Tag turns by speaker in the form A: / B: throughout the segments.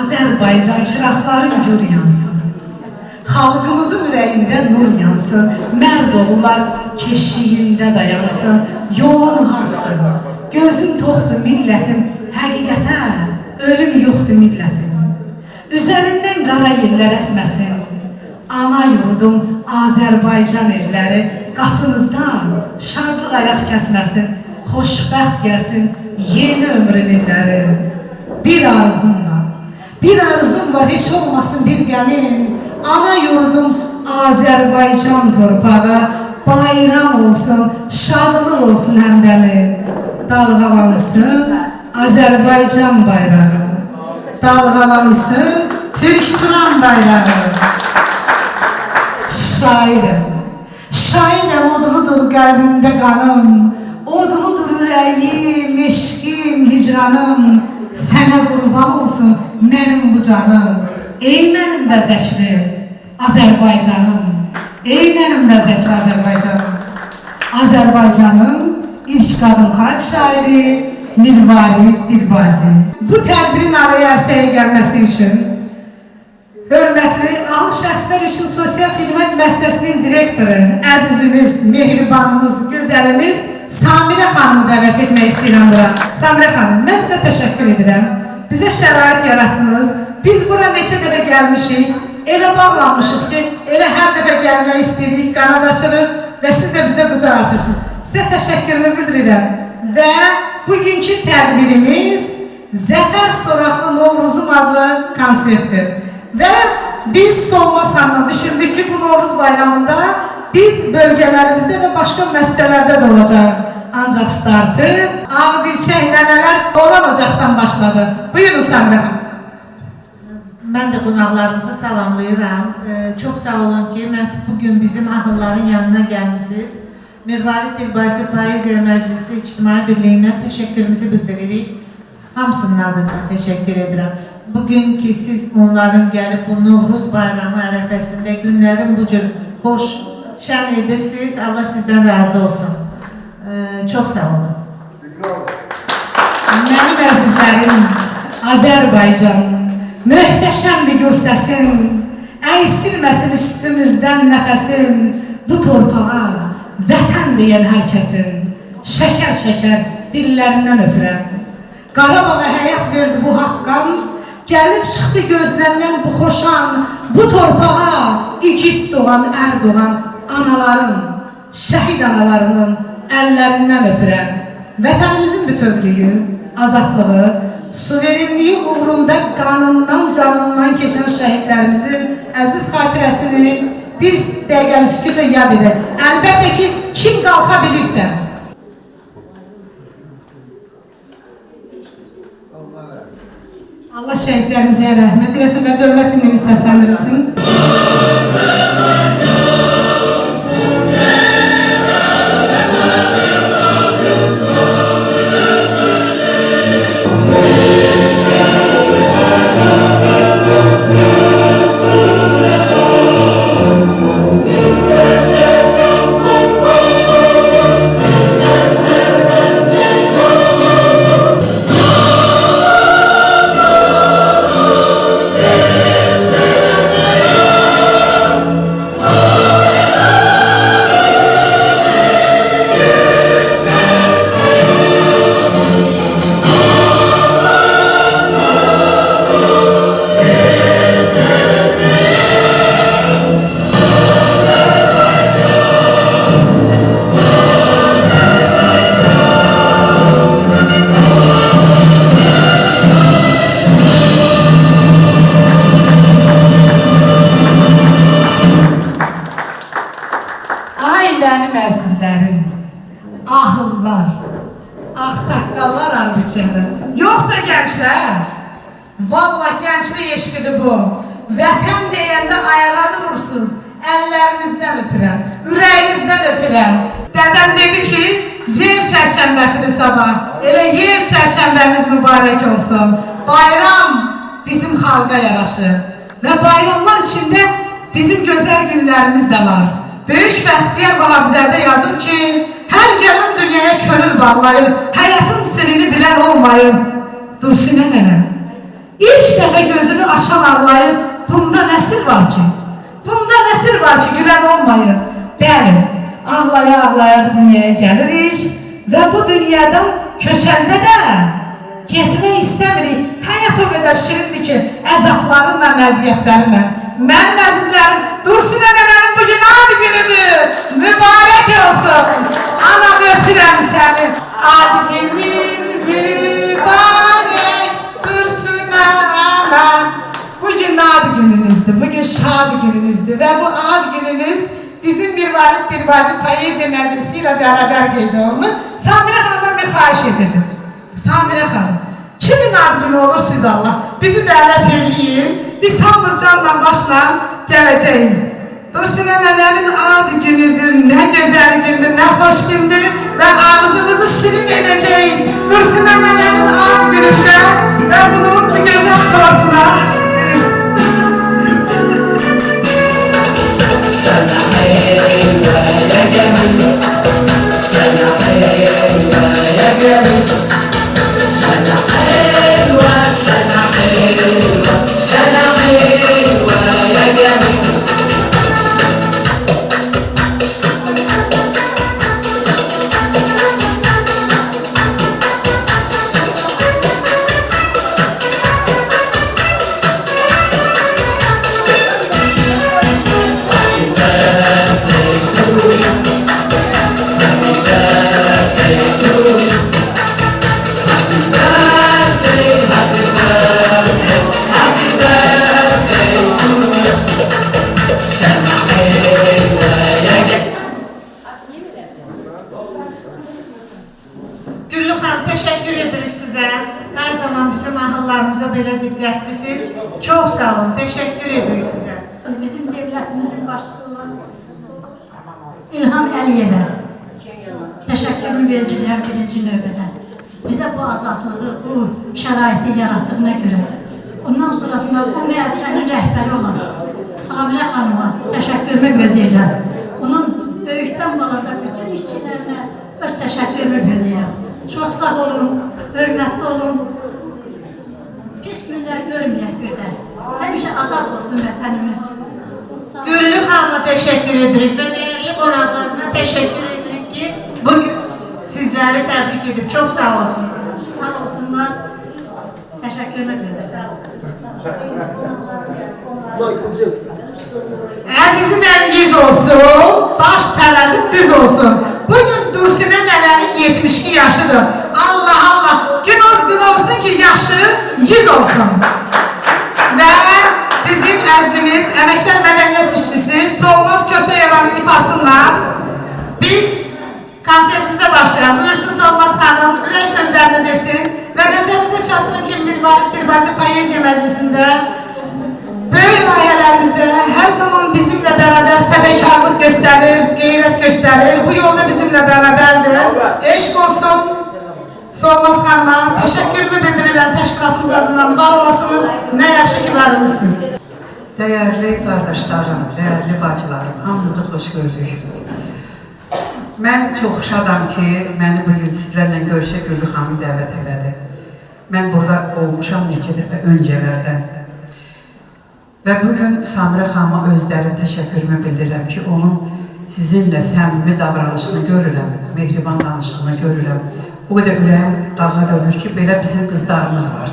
A: Azərbaycan çıraqların gür yansın. Xalqımızın ürəyində nur yansın. Mərd oğullar keşiyində dayansın. Yolun haqdır, gözün toxdur millətim. Həqiqətə ölüm yoxdur millətim. Üzərindən qara yerlər əsməsin. Ana yurdum Azərbaycan elləri. Qapınızdan şadlıq ayaq kəsməsin. Xoşbəxt gəlsin yeni ömrün illəri. Bir arzum var, heç olmasın bir qəmin. Ana yurdum Azərbaycan torpağı. Bayram olsun, şadlıq olsun həmdəmin. Dalğalansın Azərbaycan bayrağı. Dalğalansın Türk-Turan bayrağı. Şairəm, odludur qəlbimdə qanım. Odludur ürəyim, eşqim, hicranım. Sənə qurban olsun mənim bu canım. Ey mənim bəzəkli Azərbaycanım. Ey mənim bəzəkli Azərbaycanım. Azərbaycanın ilk qadın xalq şairi Mirvarid Dilbazi. Bu tədbirin araya ərsəyə gəlməsi üçün hörmətli ağıl şəxslər üçün sosial xidmət müəssisəsinin direktoru, əzizimiz, mehribanımız, gözəlimiz Samirə xanımı dəvət etmək istəyirəm bura. Samirə xanım, mən sizə təşəkkür edirəm. Bizə şərait yaratdınız. Biz bura neçə dəfə gəlmişik, elə bağlanmışıq ki, elə hər dəfə gəlmək istəyirik, qanad açırıq və siz də bizə qucaq açırsınız. Sizə təşəkkürümü bildirirəm. Və bugünkü tədbirimiz Zəfər Soraqlı Novruzum adlı konsertdir. Və biz Solmaz xanımla düşündük ki, bu Novruz bayramında biz bölgələrimizdə və başqa müəssisələrdə də olacaq. Ancaq startı Ağbirçək nənələr olan ocaqdan başladı. Buyurun Samirə xanım.
B: Mən də qonaqlarımızı salamlayıram. Çox sağ olun ki, məhz bugün bizim ahılların yanına gəlmişsiniz. Mirvarid Dilbazi Poeziya Məclisi İctimai Birliyinə təşəkkürümüzü bildiririk. Hamısının adından təşəkkür edirəm. Bugün ki, siz onların gəlib bu Novruz bayramı ərəfəsində günlərin bu cür xoş şən edirsiniz. Allah sizdən razı olsun. Çox sağ olun.
A: Mənim əzizlərim, Azərbaycan möhtəşəmdir gür səsin, əysilməsin üstümüzdən nəfəsin. Bu torpağa vətən deyən hər kəsin şəkər-şəkər dillərindən öpürəm. Qarabağa həyat verdi bu haqqan, gəlib çıxdı gözlərindən bu xoşan. Bu torpağa igid doğan, ər doğan anaların, şəhid analarının əllərindən öpürəm. Vətənimizin bütövlüyü, azadlığı, suverenliyi uğrunda qanından, canından keçən şəhidlərimizin əziz xatirəsini bir dəqiqəli sükutla yad edək. Əlbəttə ki, kim qalxa bilirsə. Allah şəhidlərimizə rəhmət eləsin və dövlət himnimiz səsləndirilsin. Mənim əzizlərim, ahıllar, ağsaqqallar, ağbirçəklər, yoxsa gənclər, vallahi gənclik eşqidir bu. Vətən deyəndə ayağa durursunuz, əllərinizdən öpürəm, ürəyinizdən öpürəm. Dədəm dedi ki, yer çərşənbəsidir sabah, elə yer çərşənbəmiz mübarək olsun. Bayram bizim xalqa yaraşır və bayramlar içində bizim gözəl günlərimiz də var. Böyük Bəxtiyar Vahabzədə yazır ki, hər gələn dünyaya könül bağlayır, həyatın sirrini bilən olmayın. Dursunə nənə, ilk dəfə gözümü gözünü açan ağlayır. Bunda nəsil var ki? Bunda nəsil var ki, gülən olmayır. Bəli, ağlaya-ağlaya bu dünyaya gəlirik və bu dünyadan köçəndə də getmək istəmirik. Həyat o qədər şirindir ki, əzablarımla, məziyyətlərimlə. Mənim əzizlərim, Dursun nənənin bugün ad günüdür. Mübarək olsun. Anam, öpürəm səni. Ad günün mübarək Dursun nənəm. Bugün ad gününüzdür, bugün şad gününüzdür və bu ad gününüz bizim Mirvarid Dilbazi Poeziya Məclisi ilə bərabər qeyd olunur. Samirə xanımdan bir xahiş edəcəm. Samirə xanım, kimin ad günü olur siz Allah? Bizi dəvət eləyin, biz hamımız canla başla gələcəyik. Dursun nənənin ad günüdür, nə gözəl gündür, nə xoş gündür və ağzımızı şirin edəcəyik. Dursun nənənin ad günündə və bunun gözəl tortuna teşekkür edirik sizə. Hər zaman bizim ahıllarımıza belə diqqətlisiniz. Çox sağ olun, teşekkür edirik sizə.
C: Bizim devlətimizin başçısı olan İlham Əliyevə təşəkkürümü bildirirəm birinci növbədə. Bizə bu azadlığı, bu şəraiti yaratdığına görə. Ondan sonrasında bu müəssisənin rəhbəri olan Samirə xanıma təşəkkürümü bildirirəm. Onun böyükdən balaca bütün işçilərinə öz təşəkkürümü bildirirəm. Çox sağ olun, hörmətli olun. Pis günlər görməyək bir də. Həmişə azad olsun vətənimiz.
B: Güllü xanıma teşekkür edirik ve değerli qonaqlarına teşekkür edirik ki bugün sizləri təbrik edib. Çox sağ olsunlar.
C: Sağ olsunlar. Təşəkkürümü bildirirəm.
A: Əzizim yüz olsun, baş tərəzi düz olsun. Bugün Dursun nənənin 72 yaşıdır. Allah Allah, gün olsun ki yaşı 100 olsun. Və bizim əzizimiz, əməkdar mədəniyyət işçisi Solmaz Köseyevanın ifasıyla biz konsertimizə başlayalım. Buyursun Solmaz xanım, ürək sözlərini desin və nəzərinizə çatdırım ki, Mirvarid Dilbazi Poeziya Məclisində böyük layihələrimizdə hər zaman bizimlə bərabər fədakarlıq göstərir, qeyrət göstərir. Bu yolda bizimlə bərabərdir. Eşq olsun Solmaz xanıma. Təşəkkürümü bildirirəm təşkilatımız adından. Var olasınız, nə yaxşı ki varmışsınız.
D: Dəyərli qardaşlarım, dəyərli bacılarım, hamınızı xoş gördük. Mən çox şadam ki, məni bugün sizlərlə görüşə Güllü xanım dəvət elədi. Mən burada olmuşam neçə dəfə öncələrdən. Və bugün Samirə xanıma özləri təşəkkürümü bildirirəm ki, onun sizinlə səmimi davranışını görürəm, mehriban danışığını görürəm. O qədər ürəyim dağa dönür ki, belə bizim qızlarımız var.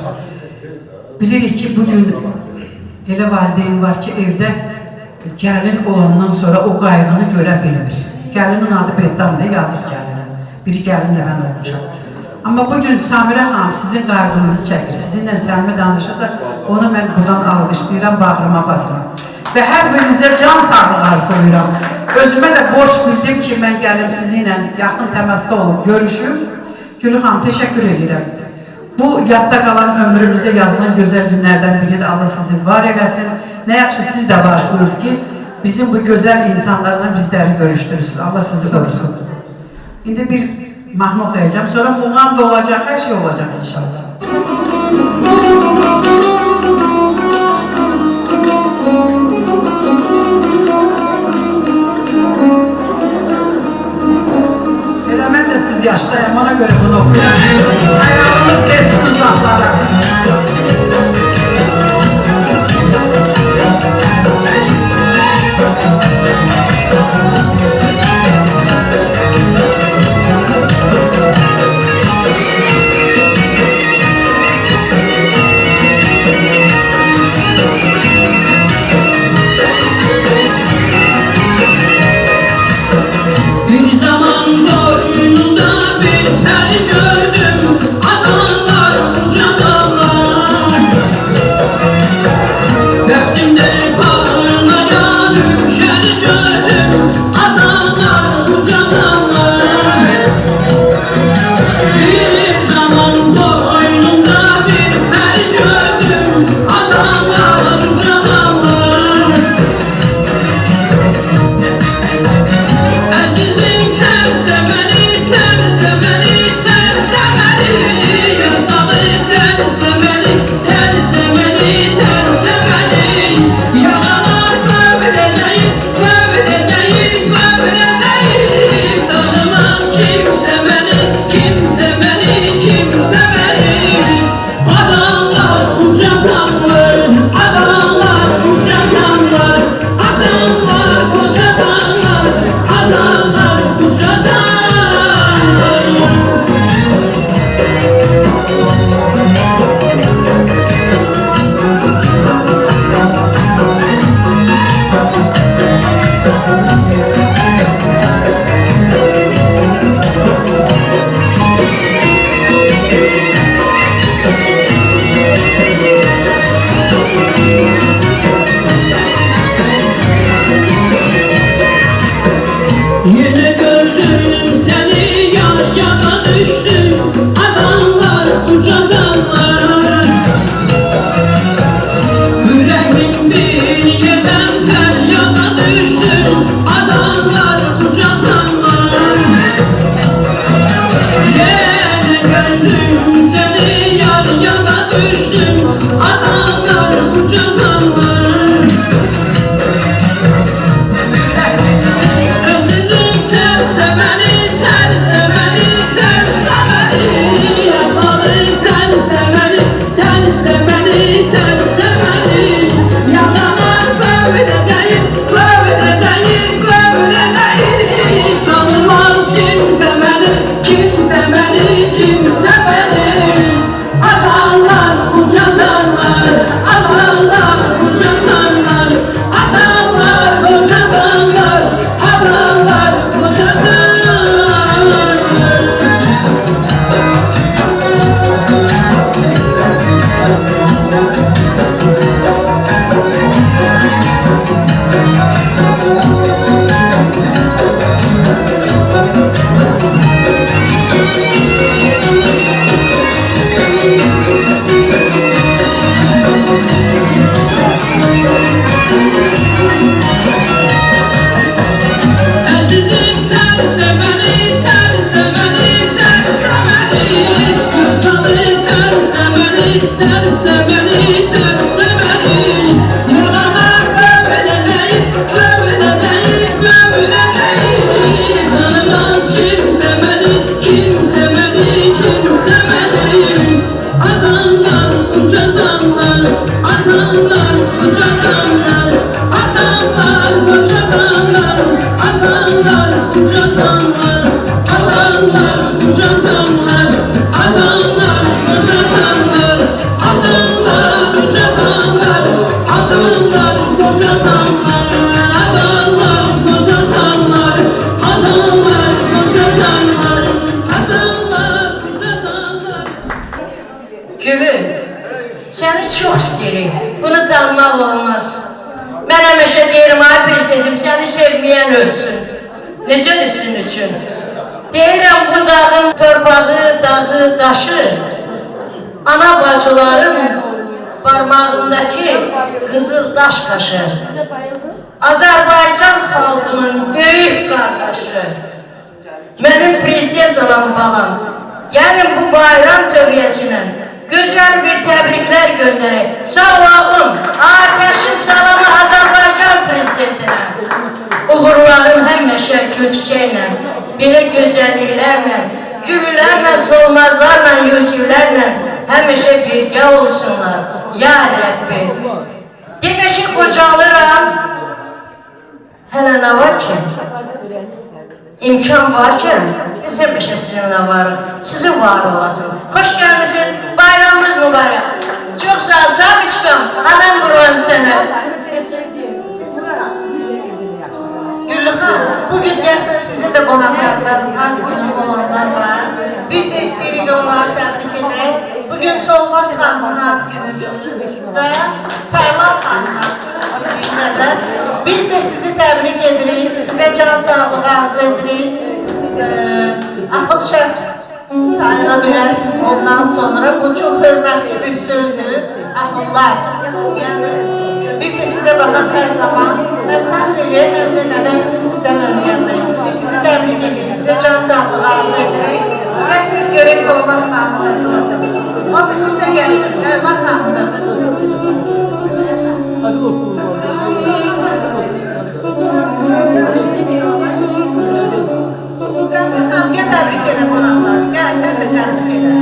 D: Bilirik ki, bugün elə valideyn var ki, evdə gəlin olandan sonra o qayğını görə bilmir. Gəlinin adı Beddamdır, yazıq gəlinin. Biri gəlinlə mən olmuşam. Amma bugün Samirə xanım sizin qayğınızı çəkir, sizinlə səmimi danışırsa, onu mən buradan alqışlayıram, bağrıma basıram. Və hər birinizə can sağlığı arzulayıram. Özümə də borc bildim ki, mən gəlim sizinlə yaxın təmasda olub, görüşüm. Güllü xanım, təşəkkür edirəm. Bu, yadda qalan ömrümüzə yazılan gözəl günlərdən biri də Allah sizi var eləsin. Nə yaxşı siz də varsınız ki, bizim bu gözəl insanlarla bizləri görüşdürürsünüz. Allah sizi qorusun. İndi bir mahnı oxuyacağım, sonra muğam da olacaq, hər şey olacaq inşallah. Elə mən də siz yaşdayım, ona göre bunu okuyacağım. Ayağımız geçsin uzaklara.
E: koca dağlar, adalar koca dağlar, adalar koca dağlar, adalar koca dağlar.
F: Gülüm, səni çox istəyirik, bunu danmaq olmaz. Mən həmişə deyirəm, ay prezidentim, səni sevməyən ölsün. Necədir sizin üçün? Deyirəm, bu dağın torpağı, dağı, daşı, ana bacıların parmağındakı qızıl daş qaşı, Azərbaycan xalqının böyük qardaşı, mənim prezident olan balam, gəlin bu bayram töviyəsinə gözəl bir təbriklər göndərək. Sağ olun, Ateşin salamı Azərbaycan prezidentinə. Uğurların həmişə gülçiçəklə, belə gözəlliklərlə, güllərlə, solmazlarla, yusiflərlə həmişə birgə olsunlar. Ya Rəbbi. Demək ki, qocalıram. Hələ nə var ki? İmkan varkən, biz həmişə sizinlə varıq, sizin var olasın. Xoş gəlmişsiniz, bayramımız mübarək. Çox sağ ol, Sabiçqam, anam qurban sənə.
B: Güllü xan, bugün gəlsən sizin də qonaqlardan ad günü olanlar var. Biz də istəyirik onları təbrik edək. Bugün Solmaz xanımın ad günüdür və Tərlan xanımın ad günüdür. Biz də sizi təbrik edirik, sizə can sağlığı arzu edirik. Axıl şəxs sayıla bilərsiniz ondan sonra. Bu çox hörmətli bir sözdür. Axıllar. Yəni, biz də sizə baxaq hər zaman. Həm fəxr eləyək, həm də nələrsə sizdən öyrənmək. Biz sizi təbrik edirik, sizə can sağlığı arzu edirik. Rəfik görək Solmaz xanımın. O birisi də gəlir, Tərlan xanımdır. Sən bir xanıya təbrik elə qonaqlar. Gəl, sən də təbrik elə.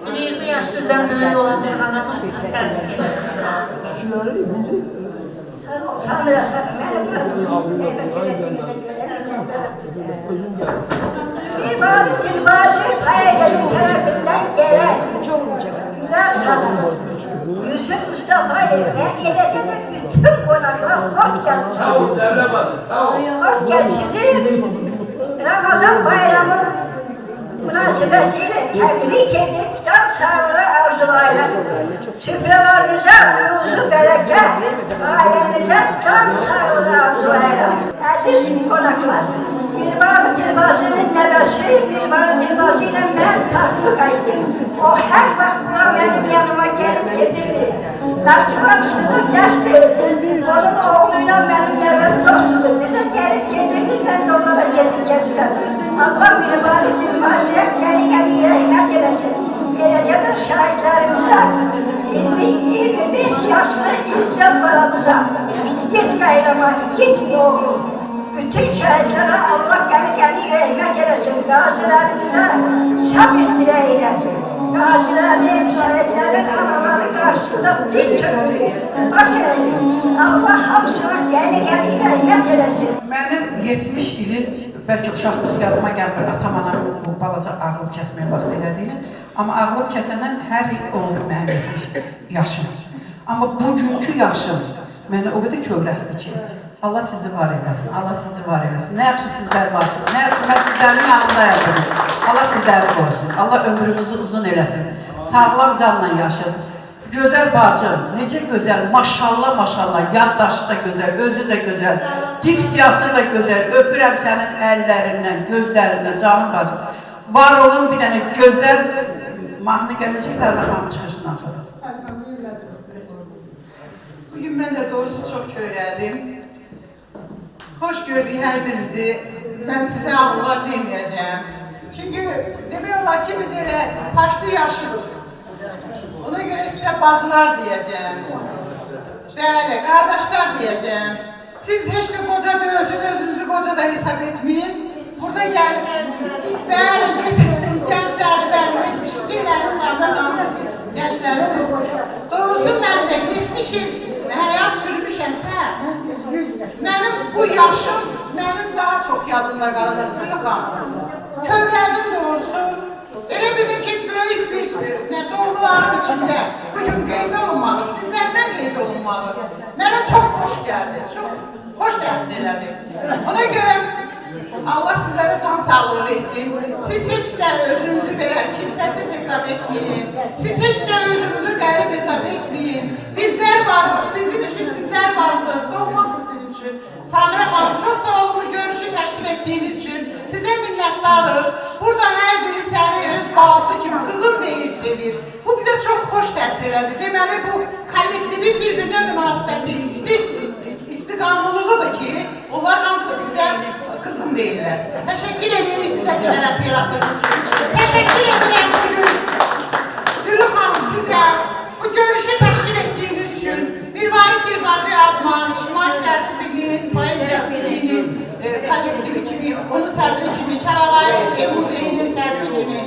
B: Bir 20 yaş sizdən böyük olan bir anamız sizi təbrik eləsin.
C: Samira Hanım, məni bırakın. Evet, elədiyinizə görə minnətlərəm sizə. Dilbazı Payagözü tərəfindən gələn Gülər Hanım, Yusuf Mustafayev və eləcə də bütün qonaqlar xoş gəlmişsiniz. Xoş gəlmişsiniz. Ramazan bayramı münasibətilə təbrik edib, can sağlığı arzulayırım. Süfrələrinize ruzu bərəkət, ailənizə can sağlığı arzulayırım. Əziz qonaqlar, Dilbarı Dilbazının nəvəsi, Dilbarı Dilbazı ilə mən Tatlıqa idim. O hər vaxt bura mənim yanıma gəlib gedirdi. Naxçıvan üstündə dərs deyirdi. Onun oğluyla mənim nəvəm dostudur. Bizə gəlib gedirdi, mən də onlara gedib gedirəm. Allah Dilbarı Dilbazıya gəli rəhmət eləsin. Eləcə də şahidlərimizə 25 yaşlı İzzət balamıza, İgit qayrama, İgit oğlu, bütün şəhidlərə Allah gəli rəhmət eləsin, qazilərimizə sabir diləyirə. Qazilərin, şəhidlərin anaları qarşısında dil çökürür, baş əyir. Allah hamısına gəli rəhmət eləsin.
D: Mənim 70 ilin, bəlkə uşaqlıq yadıma gəlmir, atam-anam bu balaca ağlım kəsməyə vaxt elədiyini. Amma ağlım kəsəndən hər il olur mənim 70 yaşım. Amma bugünkü yaşım mənə o qədər kövrəkdir ki, Allah sizi var eləsin, Allah sizi var eləsin. Nə yaxşı sizlər varsınız, nə yaxşı mən sizlərin yanında yapınız. Allah sizləri qorusun, Allah ömrünüzü uzun eləsin, sağlam canla yaşasın. Gözəl bacım, necə gözəl, maşallah, maşallah, yaddaşı da gözəl, özü də gözəl, diksiyası da gözəl, öpürəm sənin əllərindən, gözlərindən, canım bacım. Var olun bir dənə gözəl mahnı gələcək Tərlan çıxışından sonra.
G: Bugün mən də doğrusu çox köyrəldim. Xoş gördük hər birinizi. Mən sizə ağırlar deməyəcəm. Çünki demək olar ki, biz elə başlı yaşıdıq. Ona görə sizə bacılar deyəcəm. Bəli, qardaşlar deyəcəm. Siz heç də qoca deyilsiniz, özünüzü qoca da hesab etməyin. Burada gəlib, bəli, gəncləri, bəli, 70-ci illərin Sabra xanımı gəncləri siz. Doğrusu mən də 70 il həyat sürmüşəmsə, mənim bu yaşım, mənim daha çox yadımda qalacaq, Güllü xanım. Kövrəldim doğrusu. Elə bildim ki, böyük bir doğumlar bacılarım içində bugün qeyd olunmağı, sizlərdən qeyd olunmağı mənə çox xoş gəldi, çox xoş təsir elədi. Ona görə Allah sizlərə can sağlığı versin. Siz heç də özünüzü belə kimsəsiz hesab etməyin. Siz heç də özünüzü qərib hesab etməyin. Bizlər varıq, bizim üçün sizlər varsınız, doğmasınız bizim üçün. Samirə xanım, çox sağ olun bu görüşü təşkil etdiyiniz üçün. Sizə minnətdarıq. Burada hər biri səni öz balası kimi qızım deyir, sevir. Bu bizə çox xoş təsir elədi. Deməli, bu kollektivin bir-birinə münasibəti istiqamlılığıdır ki, onlar hamısı sizə qızım deyirlər. Təşəkkür edirik bizə bu şərəfi yaratdığınız üçün. Təşəkkür edirəm bugün Güllü xanım sizə bu görüşü təşkil etdiyiniz üçün. Mirvarid Dilbazi adına İctimai Siyasi Birliyin, Poeziya Birliyinin kollektivi kimi, onun sədri kimi, Kəlağay Ev Muzeyinin sədri kimi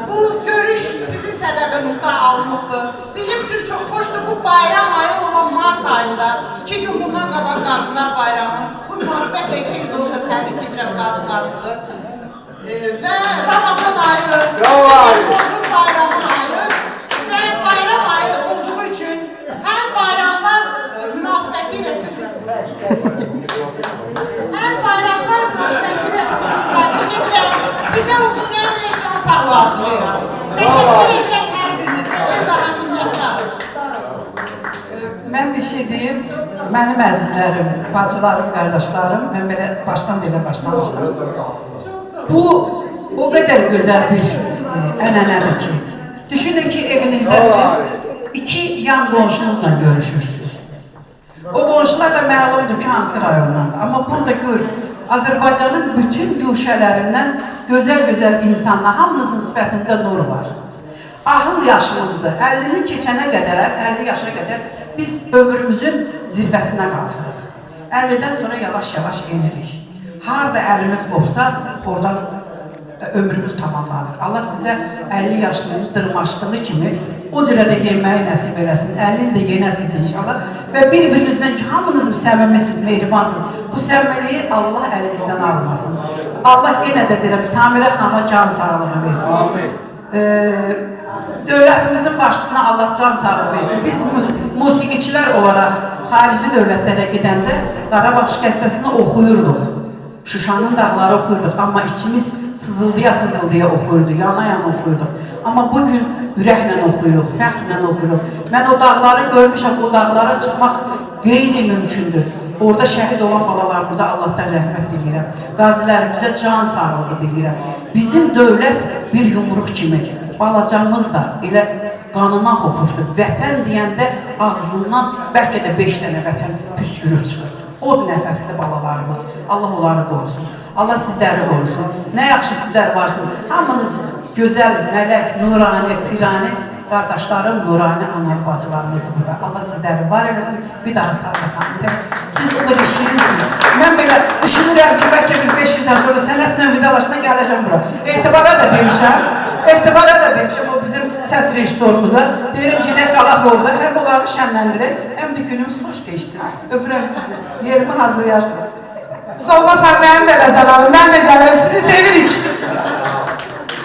G: bu görüş sizin səbəbinizdən alınmışdır. Bizim üçün çox xoşdur bu bayram ayı olan Mart ayında, 2 gün bundan qabaq Qadınlar Bayramı. Bu münasibətlə gec də olsa təbrik edirəm qadınlarımızı. Və Ramazan ayı, Qurban bayramı ayı və bayram ayı olduğu üçün hər bayramlar münasibətilə sizin təbrik edirəm. Sizə uzun ömür və can sağlığı arzulayıram. Təşəkkür edirəm hər birinizə və daha minnətdarım.
D: Mən bir şey deyim, mənim əzizlərim, bacılarım, qardaşlarım, mən belə başdan belə başlamışdım. Bu, o qədər gözəl bir ənənədir ki, düşünün ki, evinizdə siz 2 yan qonşunuzla görüşürsünüz. O qonşular da məlumdur ki, hansı rayondandır. Amma burada gör, Azərbaycanın bütün güşələrindən gözəl-gözəl insanlar, hamınızın sifətində nur var. Ahıl yaşımızdır, 50'ni keçənə qədər, 50 yaşa qədər biz ömrümüzün zirvəsinə qalxırıq. 50'dən sonra yavaş-yavaş enirik. Harada əlimiz qopsa, oradan ömrümüz tamamlanır. Allah sizə 50 yaşınızı dırmaşdığı kimi o cürə də yeməyi nəsib eləsin. 50 il də yenəsiz inşallah. Və bir-birinizdən ki, hamınız səmimisiz, mehribansınız. Bu səmimiliyi Allah əlinizdən almasın. Allah yenə də deyirəm, Samirə xanıma can sağlığı versin. Dövlətimizin başçısına Allah can sağlığı versin. Biz musiqiçilər olaraq xarici dövlətlərə gedəndə Qarabağ şikəstəsini oxuyurduq. Şuşanın dağları oxuyurduq. Amma içimiz sızıldıya-sızıldıya oxuyurduq, yana-yana oxuyurduq. Amma bugün ürəklə oxuyuruq, fəxrlə oxuyuruq. Mən o dağları görmüşəm, o dağlara çıxmaq qeyri-mümkündür. Orada şəhid olan balalarımıza Allahdan rəhmət diləyirəm. Qazilərimizə can sağlığı diləyirəm. Bizim dövlət bir yumruq kimi, balacamız da elə qanına hopufdur. Vətən deyəndə ağzından bəlkə də 5 dənə vətən püskürüb çıxır. Od nəfəsli balalarımız, Allah onları qorusun. Allah sizləri qorusun. Nə yaxşı sizlər varsın. Hamınız gözəl, mələk, nurani, pirani, qardaşlarım, nurani, analı bacılarımızdır burada. Allah sizləri var eləsin. Bir daha sağlık xanım. Siz burada işləyirsiniz. Mən belə düşünürəm ki, bəlkə 5 ildən sonra sənətlə vidalaşına gələcəm bura. Etibara da demişəm. O bizim səs rejissorumuza. Deyirəm ki, nə qalaq orada, həm onları şənləndirək, həm də günümüz xoş geçsin. Öpürəm sizi. Yerimi hazırlayarsınız.
A: Solmasan mənim də bəzəlalım, mən də gəlirəm, sizi sevirik.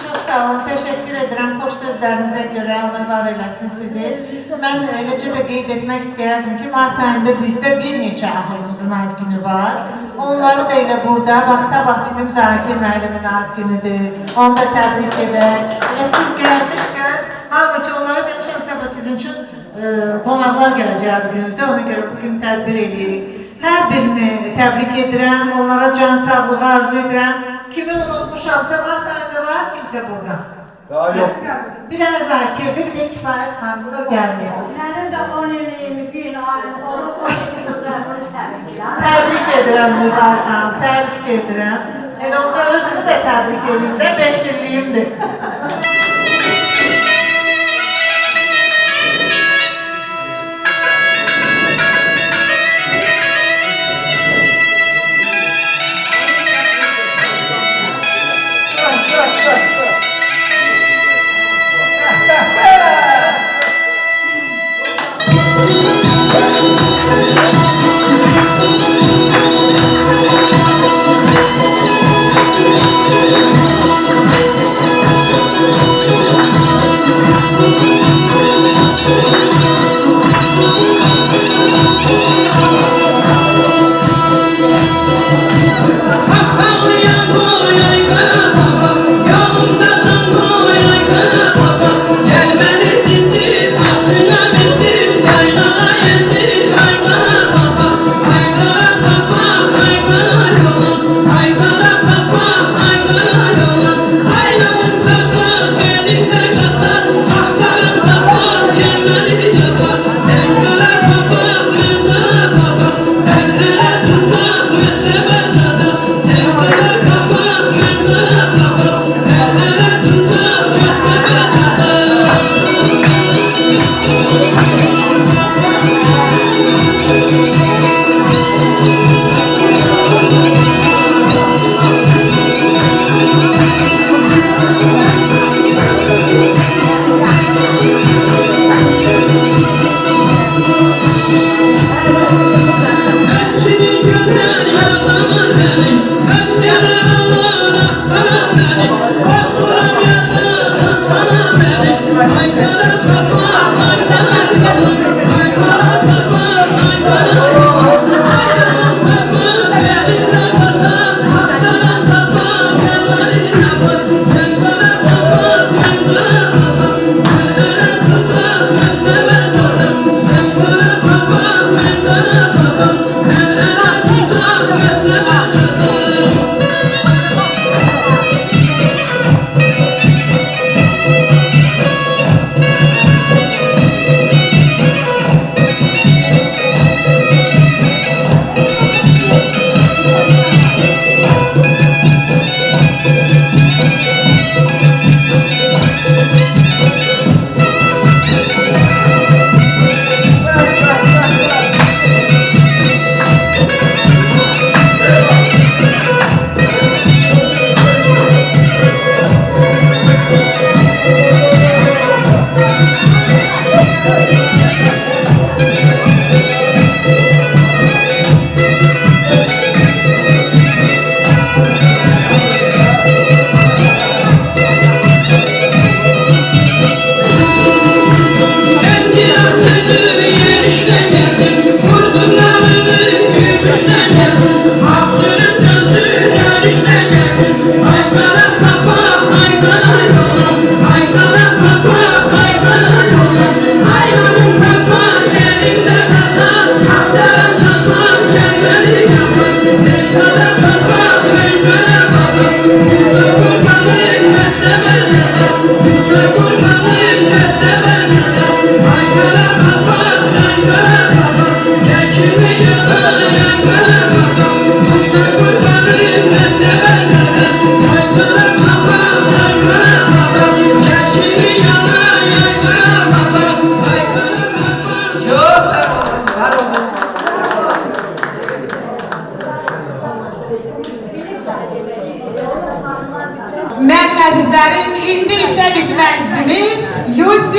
B: Çox sağ olun, təşəkkür edirəm xoş sözlərinizə görə, Allah var eləsin sizi. Mən eləcə də qeyd etmək istəyərdim ki, Mart ayında bizdə bir neçə ahılımızın ad günü var. Onları da elə burada, bax sabah bizim Zakir müəllimin ad günüdür, onu da təbrik edək. Elə siz gəlmişkən, halbuki onları demişəm sabah sizin üçün qonaqlar gələcək ad günümüzə, ona görə bugün tədbir edirik. Hər birini təbrik edirəm, onlara can sağlığı arzu edirəm. Kimi unutmuşamsa, Mart ayında var, kimsə burada.
H: Daha yok.
B: Bir dənə Zakir'dir, bir də Kifayət xanım da gəlməyəm.
I: Mənim də 10 iliyim, gün ayım, onu qonşularını təbrik.
B: Təbrik edirəm Mübarək xanım, təbrik edirəm. Elə onda özümü də təbrik edeyim də, 5 illiyimdir.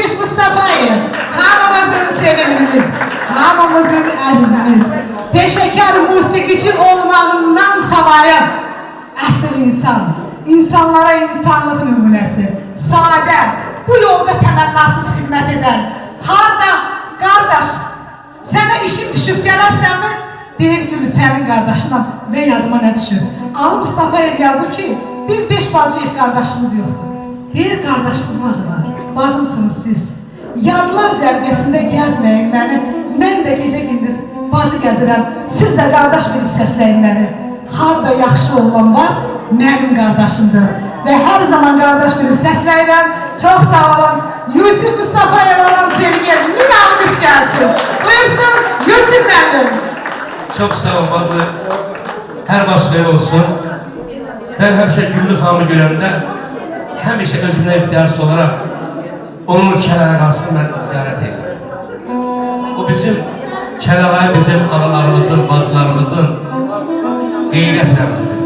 A: Yusif Mustafayev, hamımızın sevimimiz, hamımızın əzizimiz, peşəkar musiqiçi olmağından savayı, əsl insan, insanlara insanlıq nümunəsi, sadə, bu yolda təmənnasız xidmət edən, harda, qardaş, sənə işin düşüb gələrsənmi? Deyir Gülü, sənin qardaşınam və yadıma nə düşür? Ali Mustafayev yazır ki, biz 5 bacıyıq, qardaşımız yoxdur. Deyir, qardaşsız bacılar, bacımsınız siz. Yadlar cərgəsində gəzməyin məni, mən də gecə gündüz bacı gəzirəm, siz də qardaş verib səsləyin məni. Harda yaxşı olan var, mənim qardaşımdır. Və hər zaman qardaş verib səsləyirəm. Çox sağ olun. Yusif Mustafayev olan sevgi, min almış gəlsin. Buyursun, Yusif müəllim.
H: Çok sağ ol bazı. Her başlayın olsun. Ben həmişə Güllü xanımı görəndə həmişə özümə ixtiyarsız olarak onun kəlağasını mən ziyarət edirəm. O bizim kəlağay bizim analarımızın, bacılarımızın qeyrət rəmzidir.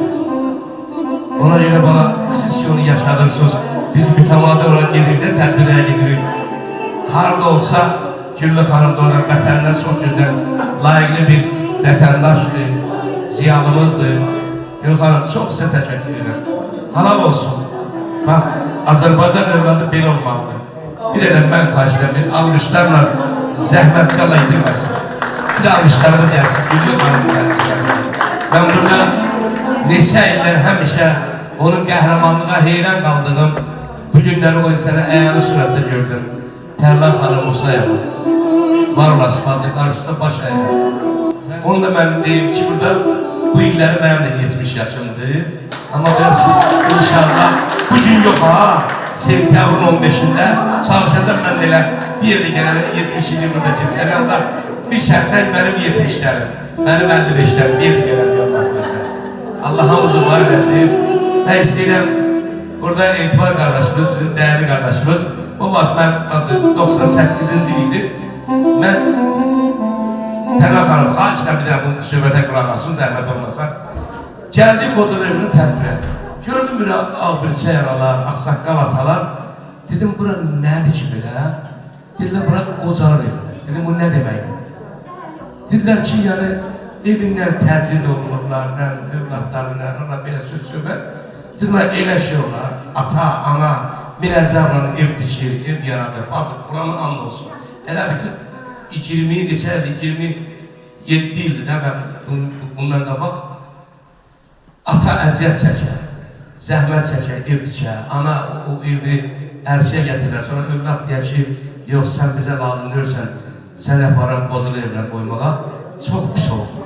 H: Ona göre bana siz ki onu yaşadırsınız. Biz mütəmadi olarak gedirikdə tədbirlərə gedirik. Harda olsa Güllü xanım da orada vətəndən çox gözəl, layiqli bir vətəndaşdır, ziyalımızdır. Güllü xanım çox sizə təşəkkür edirəm. Halal olsun. Bax, Azərbaycan evladı belə olmalıdır. Bir də mən xahiş edirəm, bir alqışlarla zəhmətçala itirməsin. Bir alqışlarla gəlsin, Güllü xanım gəlsin. Ben burada neçə illər həmişə onun qəhrəmanlığına heyran qaldığım bu günləri o insana əyani surətdə gördüm. Tərlan xanım Musayev'ı. Var olasın, bacı qarşısında baş əyən. Onu da mən deyim ki, burada bu illəri mənim də 70 yaşımdır. Amma biraz inşallah bu gün yox ha, sentyabrın 15'ində çalışacağım mən də elə bir yerdə gələnə 70 ili burada keçən yazar. Bir şərtdən mənim 70'lərim, mənim 55'lərim, bir yerdə gələn yanlarımızı. Allah hamımızı var eləsin. Mən istəyirəm, burada Etibar qardaşımız, bizim dəyərli qardaşımız, o vaxt mən 98-ci ildir, mən Tərlan xanım, xahişlə bir də bu söhbətə qulaq asın, zəhmət olmasa. Gəldik Qocalı evinin tədbirə. Gördüm bir ağbirçə yaralar, axsaqqal atalar. Dedim, bura nədir ki belə? Dedilər, bura Qocalı evidir. Dedim, bu nə deməkdir? Dedilər ki, yəni, evindən təcrid olunurlar, övladlarına, ona belə söz söhbət. Dedim, elə şey olar, ata, ana, minəzərlə ev dişir, ev yaradır, bacı, Quranın and olsun. Elə bir ki, 27 ildir də mən bundan qabaq ata əziyyət çəkər, zəhmət çəkər, ev dikər, ana o evi ərsiyə gətirirlər, sonra övlad deyər ki, yox sən bizə lazım deyirsən, sən yaparam Qocalı evinə qoymağa, çox pis oldu.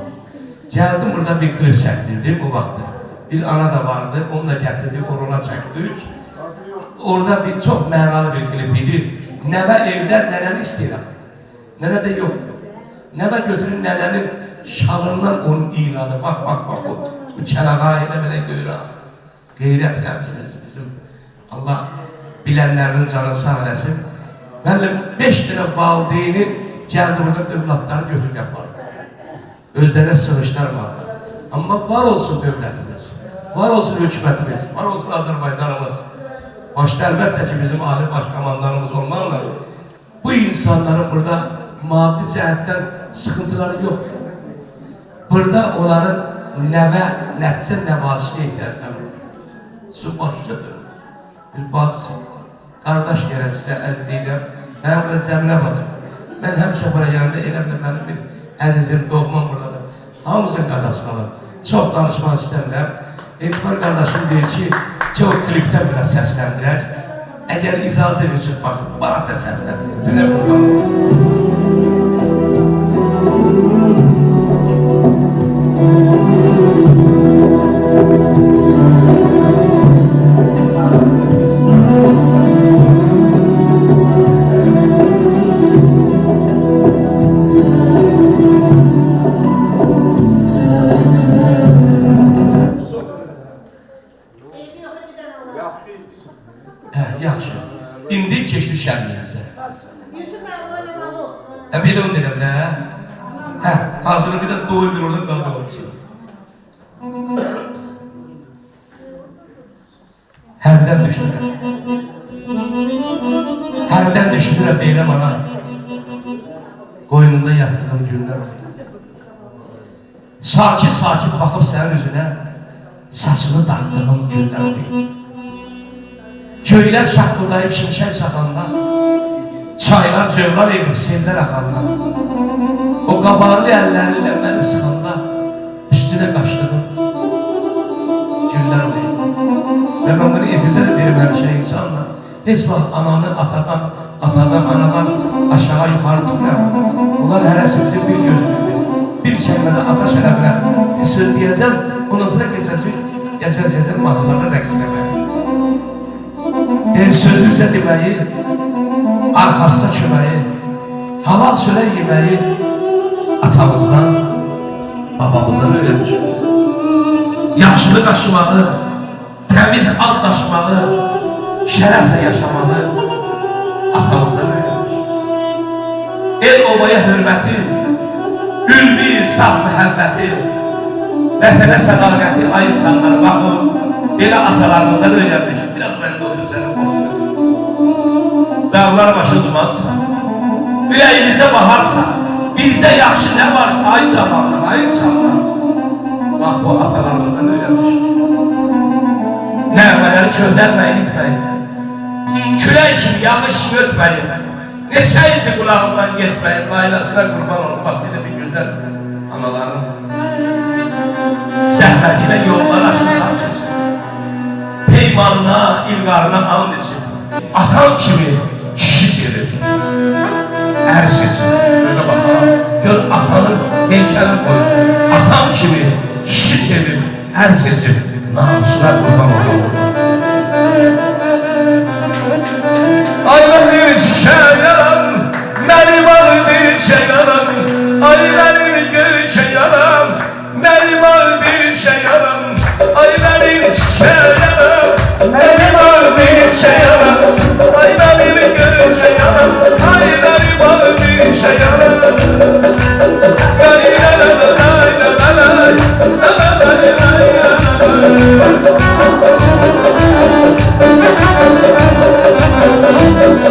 H: Gəldim burada bir klip çəkdirdim o vaxtı, bir ana da vardı, onu da gətirdik, orala çəkdik. Orada bir çox mənalı bir klip idi, nəvə evlər nənəni istəyirəm. Nənə də yoxdur. Nəvə götürür nənənin şalından onun ilanı. Bax, bu kəlağa elə belə görür. Qeyrət rəmzimiz bizim. Allah bilənlərinin canını sağ eləsin. Mənim 5 dənə valideyni gəldi burada övladları götürüb yapardı. Özlərine sığışlar vardı. Amma var olsun dövlətimiz, var olsun hökumətimiz, var olsun Azərbaycanımız. Başta əlbəttə ki bizim ali baş komandanımız olmaqla bu insanların burada maddi cəhətdən sıxıntıları yoxdur. Burada onların nəvə, nəticə nəvazişə ehtiyacları var. Su başçıdır, bir bacısı, qardaş deyərəm sizə, əz deyirəm, mənim burada zəminə bacım. Mən həmişə bura gələndə elə bilə mənim bir əzizim, doğmam buradadır. Hamımızın qardaşına var. Çox danışmaq istəmirəm. Etibar qardaşım deyir ki, o klipdən biraz səsləndirək. Əgər icazə edirsiniz bacım, bana da səsləndirir. Sizə buradan. Yaxşı. İndi keçdi şənliyimizə.
I: Yusuf mənim oynamalı olsun.
H: Belə onu deyirəm, nə? Hazırı bir də doğru bir oradan qaldı olsun. Hərdən düşdülər. Hərdən düşünürəm deyirəm ana. Qoynunda yatdığım günlər oldu. Sakit baxıb sənin üzünə saçını dartdığım günlər oldu. Köylər şaqqıldayıb şimşək saxanda, çaylar cövlar edib sellər axanda. O qabarlı əllərilə məni sıxanda üstünə qaçdığım günlər oldu. Və mən bunu efirdə də deyirəm həmişə insanla. Heç vaxt ananı atadan, anadan aşağı yuxarı tutmayalım. Bunlar hərəsimizin bir gözümüzdür. Bir çəkmədə ata şərəfinə bir söz deyəcəm, ondan sonra gəzər mahnılarına rəqs eləməyi. Sözü üzə deməyi, arxasına köməyi, halal çörək yeməyi atamızdan, babamızdan öyrənmişik. Yaxşılıq aşımağı, təmiz alt daşımağı, şərəflə yaşamağı atamızdan öyrənmişik. El obaya hörməti, ülvi, saf məhəbbəti, vətənə sədaqəti, ay insanlar baxın, belə atalarımızdan öyrənmişik. Biraz məndə olur sənin olsun. Dağlar başı dumansa, ürəyimizdə baharsa, bizdə yaxşı nə varsa, ay cavanlar, ay insanlar. Bax, bu atalarımızdan öyrənmişik. Nəğmələri köhnəlməyin, itməyin. Külək kimi yanlış ötməyin. Neçə ildir qulağımdan getməyin. Laylasına qurban olun, bax, bir gözəl analarım. Zəhmətilə yollar aşırlar keçsin. Peymanına, ilqarına and etsin. Atam kimi kişi sevir. Ər seçin. Gözə baxalım. Gör atanın heykəlini koyun. Atam kimi kişi sevir. Ər seçin. Namusuna qurban olur. Ay benim çiçeğim, benim bir çiçeğim. Ay benim gülçeğim, benim bir çiçeğim. Ay benim çiçeğim, benim bir çiçeğim. Ay benim gülçeğim, ay benim bir çiçeğim. Ay la la la la la la la la la la la.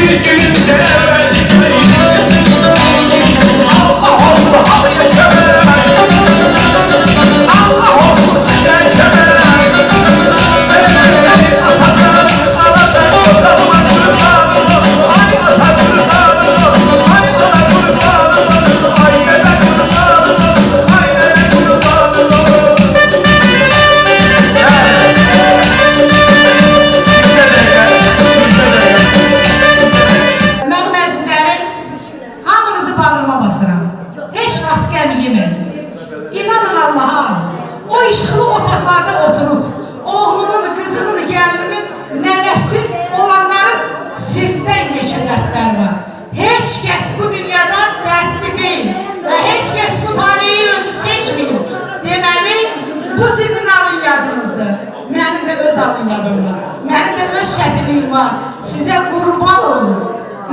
H: bir gülümse Allah olsun halıya çömel Allah olsun sizden çömel Atatürk ağlasın kocaman kurbanım Ay Atatürk ağlasın Ay Atatürk ağlasın Ay nene kurbanım Ay nene kurbanım
A: Mənim əzizlərim, hamınızı bağrıma basıram. Heç vaxt qəm yeməyin. İnanın Allaha, o işıqlı otaqlarda oturub, oğlunun, qızının, gəlinin, nəvəsi olanların sizdə yekə dərdlər var. Heç kəs bu dünyada dərdli deyil və heç kəs bu taleyi özü seçməyib. Deməli, bu sizin alın yazınızdır. Mənim də öz alın yazım var. Mənim də öz şəkiliyim var. Sizə qurban olun.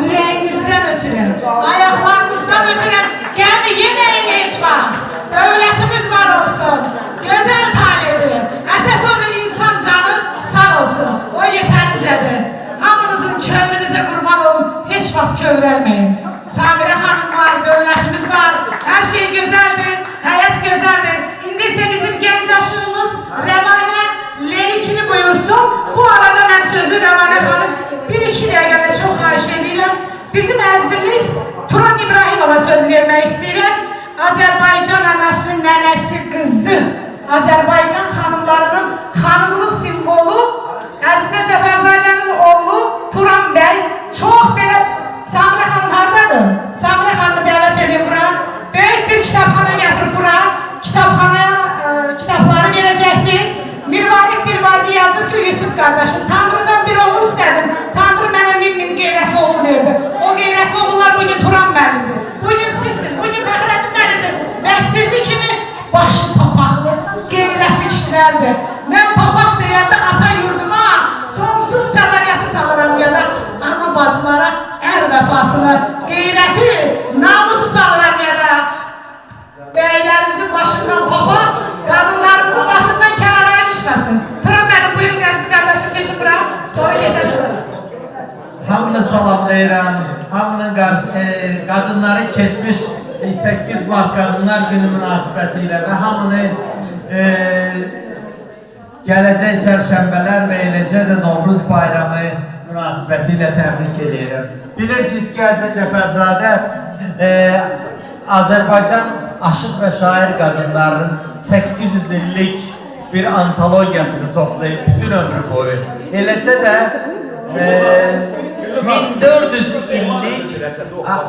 A: Ürəyinizdən öpürəm. Ayaqlarınızdan öpürəm. Qəmi yeməyin heç vaxt. Dövlətimiz var olsun. Gözəl taledir. Əsas onu insan canı sağ olsun. O yetərincədir. Hamınızın könlünüzə qurban olun. Heç vaxt kövrəlməyin. Samirə xanım var, dövlətimiz var. Hər şey gözəldir. Həyat gözəldir. İndi isə bizim gənc aşığımız Rəvanə Lerikini buyursun. Bu arada mən sözü Rəvanə xanım 1-2 dəqiqədə çox xahiş edirəm. Bizim əzizimiz Turan İbrahimova söz vermək istəyirəm. Azərbaycan anasının nənəsi qızı, Azərbaycan xanımlarının xanımlıq simvolu, Əzizə Cəfərzadənin oğlu Turan bəy çox belə... Samirə xanım haradadır? Samirə xanımı dəvət edin bura. Böyük bir kitabxana gətirib bura. Kitabxanaya kitabları verəcəkdir. Mirvarid Dilbazi yazır ki, Yusuf qardaşım, Tanrıdan bir oğul istədim. Tanrı mənə min qeyrətli oğul verdi. O qeyrətli oğullar bugün Turan mənimdir. Bugün sizsiz, bugün Fəxrəddin mənimdir. Və sizi kimi başı papaqlı, qeyrətli kişilərdir. Mən papaq deyəndə ata yurduma sonsuz sədaqəti salıram ya da ana bacılara ər vəfasını, qeyrəti, namusu salıram ya da bəylərimizin başından papaq, qadınlarımızın başından kənaraya düşməsin. Turan mənim, buyurun əziz qardaşım, keçin bura, sonra keçərsiniz.
J: Hamını salamlayıram. Hamının qadınları keçmiş 8 Mart Qadınlar Günü münasibətilə və hamını gələcək çərşənbələr və eləcə də Novruz bayramı münasibətilə təbrik edirəm. Bilirsiniz ki, Əzizə Cəfərzadə Azərbaycan aşıq və şair qadınlarının 800 illik bir antologiyasını toplayıb bütün ömrü boyu. Eləcə də 1400 illik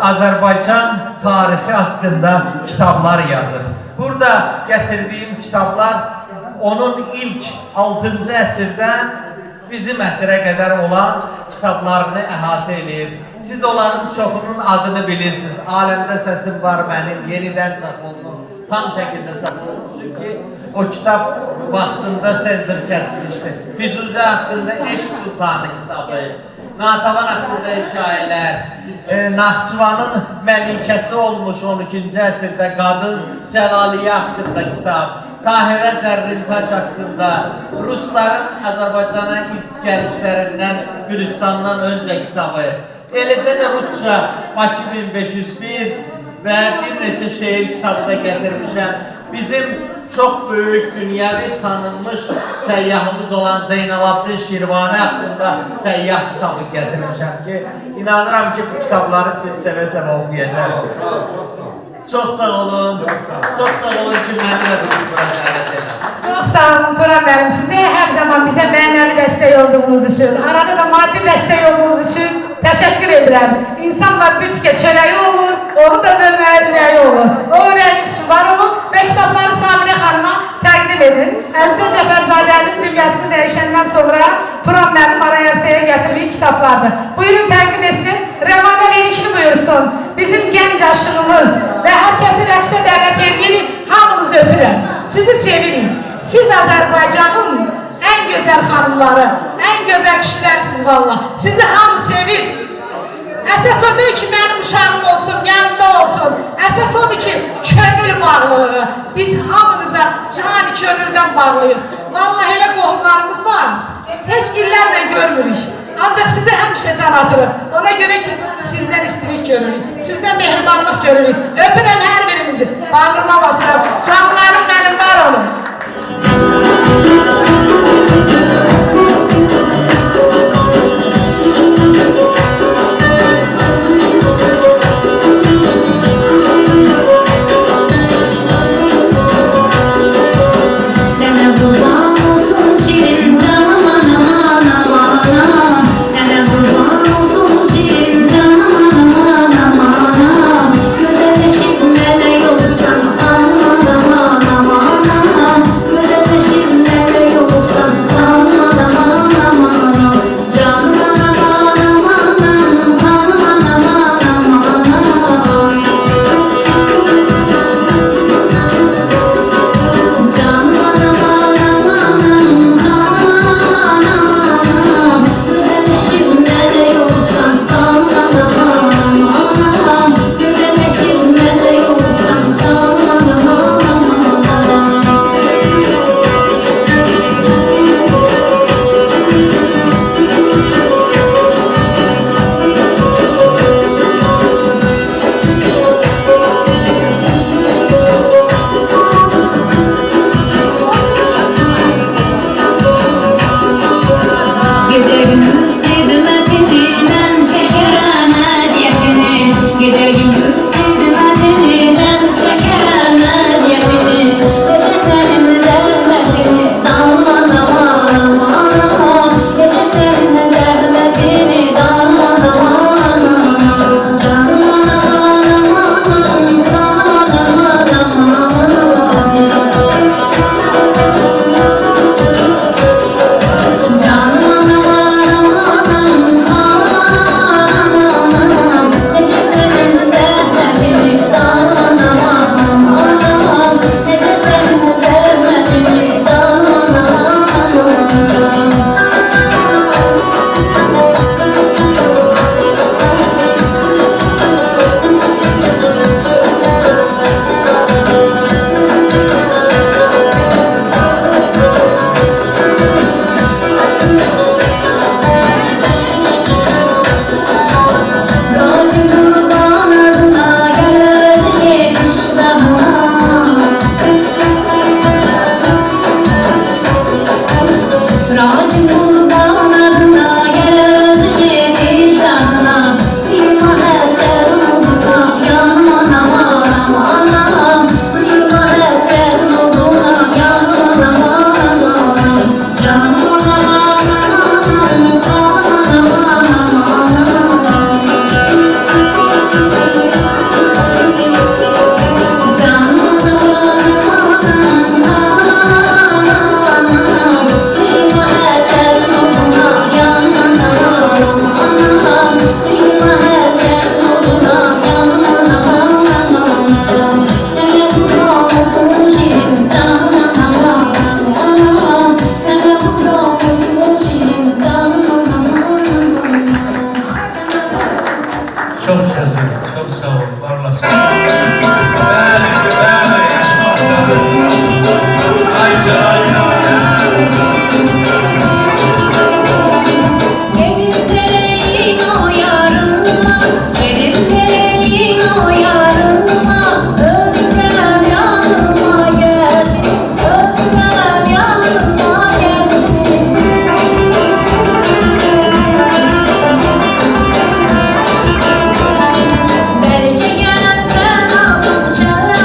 J: Azərbaycan tarixi haqqında kitablar yazır. Burada gətirdiyim kitablar onun ilk 6-cı əsrdən bizim əsrə qədər olan kitablarını əhatə edir. Siz onların çoxunun adını bilirsiniz. Aləmdə səsim var mənim, yenidən çap olunur, tam şəkildə çap olunur. Çünki o kitab vaxtında senzor kəsilmişdi. Füzuzə haqqında Eşq Sultanı kitabı, Natəvan haqqında hekayələr, Naxçıvanın məlikəsi olmuş 12-ci əsrdə qadın Cəlaliyə haqqında kitab, Tahirə Zərrintaç haqqında, Rusların Azərbaycana ilk gəlişlərindən Gülüstandan öncə kitabı, eləcə də Rusça Bakı 1501 və bir neçə şeir kitabı da gətirmişəm. Bizim çox böyük dünyəvi tanınmış səyyahımız olan Zeynalabdin Şirvani haqqında səyyah kitabı gətirmişəm ki, inanıram ki, bu kitabları siz sevə-sevə oxuyacaqsınız. Çox sağ olun, çox sağ olun ki, məni də bugün bura dəvət edin.
A: Çox sağ olun Turan mənim, sizə hər zaman bizə mənəvi dəstək olduğunuz üçün, arada da maddi dəstək olduğunuz üçün təşəkkür edirəm. İnsan var, bir tikə çörəyi olur, onu da bölməyə ürəyi olur. O ürəyiniz üçün var olun və kitabları Samirə xanıma təqdim edin. Əzizə Cəfərzadənin dünyasını dəyişəndən sonra Turan mənim arayasaya gətirdiyi kitablardır. Buyurun təqdim etsin, Rəvanə Lerikini buyursun. Bizim gənc aşığımız və hər kəsi rəqsə dəvət edin, hamınızı öpürəm. Sizi sevirik. Siz Azərbaycanın ən gözəl xanımları, ən gözəl kişilərsiniz valla. Sizi hamı sevir. Əsas odur ki, mənim uşağım olsun, yanımda olsun. Əsas odur ki, könül bağlılığı. Biz hamınıza cani könüldən bağlıyıq. Vallahi elə qohumlarımız var. Heç illərlə görmürük. Ancaq sizə həmişə can atırıq. Ona görə ki, sizdən istilik görürük, sizdən mehribanlıq görürük. Öpürəm hər birinizi, bağrıma basıram. Canlarım mənim, var olun.
K: Sana kurban olsun şirin canım anam anam anam. Sana kurban olsun şirin canım anam anam anam. Güzelleşip mele yoksan canım anam anam anam. Güzelleşip mele yoksan canım anam anam anam. Canım anam anam anam. Canım anam anam anam. Canım anam anam anam, canım anam anam anam. Güzelleşip ne yoksan canım anam anam anam. Güzelleşip ne yoksan canım anam anam anam. Gece gündüz hizmetini ben çekerem eziyetini. Gece gündüz hizmetini ben çekerem eziyetini. Gece senin zahmetini dalım anam anam anam. Gece senin zahmetini dalım anam anam anam. Canım anam anam anam, canım anam anam anam. Canım anam anam anam, canım anam anam anam. Gece senin zahmetini dalım anam anam anam. Gece senin zahmetini dalım anam anam anam. Razım kurban adına gelir yetişrahına. Razım kurban adına gelir yetişrahına. Kıyma hasret uğruna yanım anam anam anam. Kıyma hasret uğruna yanım anam anam anam. Canım anam anam anam, canım anam anam anam. Canım anam anam anam, canım anam anam anam. Kıyma hasret uğruna yanım anam anam anam. Kıyma hasret uğruna yanım anam anam anam. Sana kurban olsun şirin canım anam anam anam. Sana kurban olsun şirin canım anam anam anam.
H: Çok sözüm, çok sağ ol, var olasın. Bəli, iş başladı. Ayca, ayca.
K: Gedim dereyin o yarıma, gedim dereyin o yarıma. Ömrüm yanıma gelsin, ömrüm yanıma gelsin. Belki gelsen alım şehre.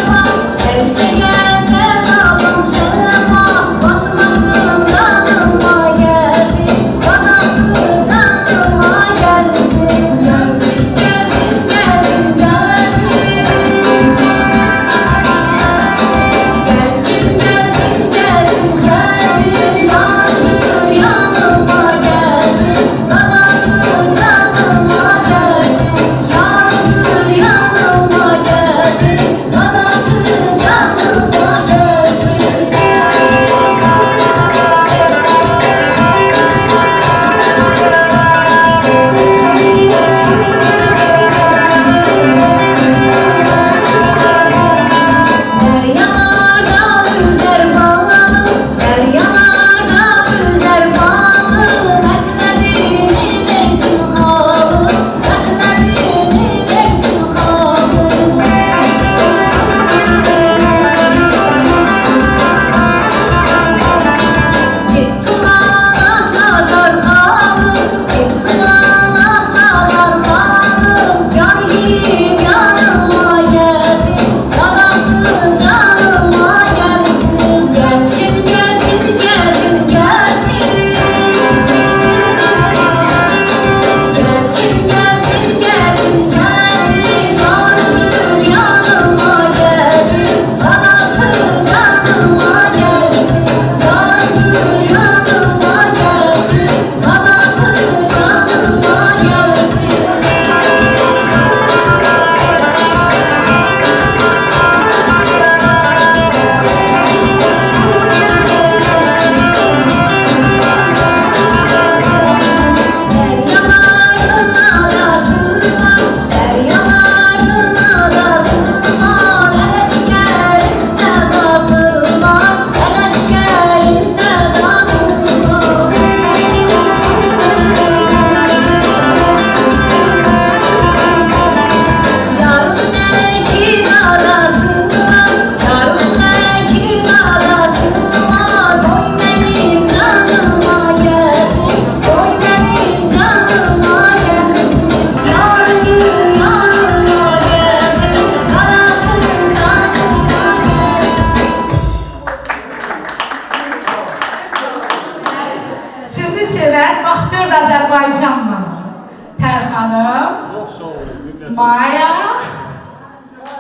A: Maya,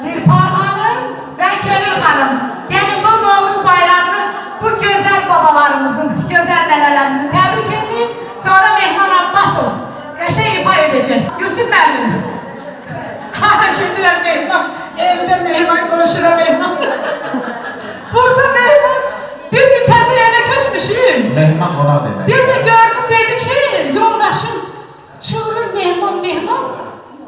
A: Nilpar Hanım ve Gönül Hanım. Gelin bu Novruz bayramını bu güzel babalarımızın, güzel nenelerimizin tebrik edin. Sonra Mehman Abbasov şey ifa edecek. Gülsün Merlin. Ha kendiler Mehman. Evde Mehman konuşur Mehman. Burada Mehman. Bir gün teze yerine köşmüşüm.
L: Mehman ona demek.
A: Bir de gördüm dedi ki yoldaşım çığırır Mehman.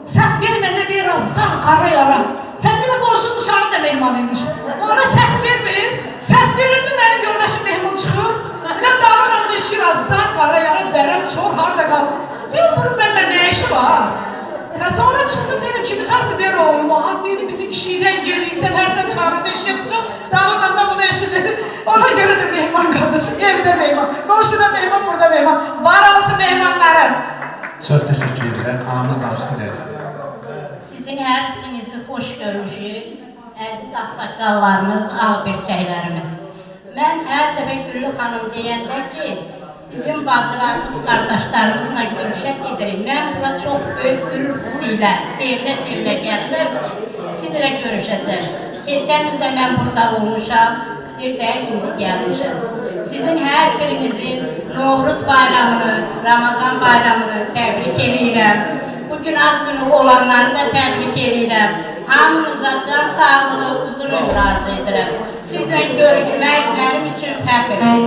A: Ses vermene bir azar kara yara. Sen demek konuşun dışarı da Mehman imiş. Ona ses vermeyeyim. Ses verirdi benim yoldaşım Mehman çıkıyor. Bir de dağılımdan düşür azar kara yara verem çor harda kaldı. Diyor bunun bende ne işi var? Ya sonra çıktım dedim kimi çalsa der oğlum. Aha dedi bizim kişiden geliyse her sen çağırında işe çıkıp dağılımdan da bunu eşidir. Ona göre de Mehman kardeşim. Evde Mehman. Komşuda Mehman, burada Mehman. Var olsun Mehmanlarım.
L: Çok teşekkür ederim. Anamız danıştı dedi.
M: Sizin hər birinizi xoş görmüşük, əziz ağsaqqallarımız, ağbirçəklərimiz. Mən hər dəfə Güllü xanım deyəndə ki, bizim bacılarımız, qardaşlarımızla görüşə gedirik. Mən bura çox böyük qürur hissi ilə, sevinə gəlirəm ki, sizinlə görüşəcəm. Keçən ildə mən burada olmuşam, bir də indi gəlmişəm. Sizin hər birinizin Novruz bayramını, Ramazan bayramını təbrik edirəm. Bugün ad günü olanları da təbrik edirəm. Hamınıza can sağlığı, uzun ömür arzu edirəm. Sizlə görüşmək mənim üçün fəxrdir.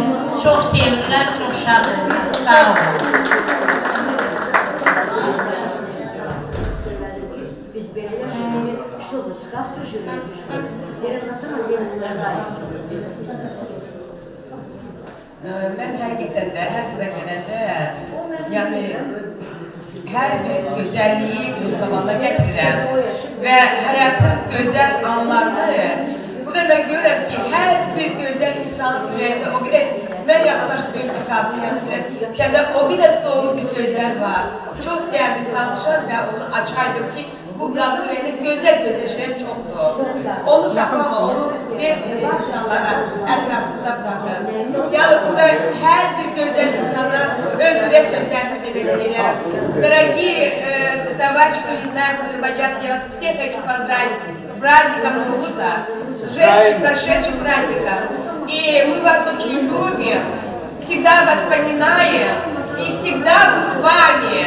M: Çox sevinirəm, çox şad olurəm. Sağ olun.
F: Mən həqiqətən də hər bura gələndə, yəni hər bir gözəlliyi göz qabağına gətirirəm və həyatın gözəl anlarını burada mən görürəm ki, hər bir gözəl insanın ürəyində o qədər mən yaxınlaşdığım bir qadın yanıdırım. Səndə o qədər dolu bir sözlər var. Çox istəyərdim danışar və onu açaydım ki, bu qadın ürəyində gözəl şeylər çoxdur. Onu saxlama, onu ver insanlara, ətrafımıza bırakın. Yəni burada hər bir gözəl insana öz ürək sözlərini demək istəyirəm. Дорогие товарищи, кто не знает азербайджанский, я вас всех хочу поздравить с праздником Новруза, женским прошедшим праздником. И мы вас очень любим, всегда вас вспоминаем, и всегда мы с вами.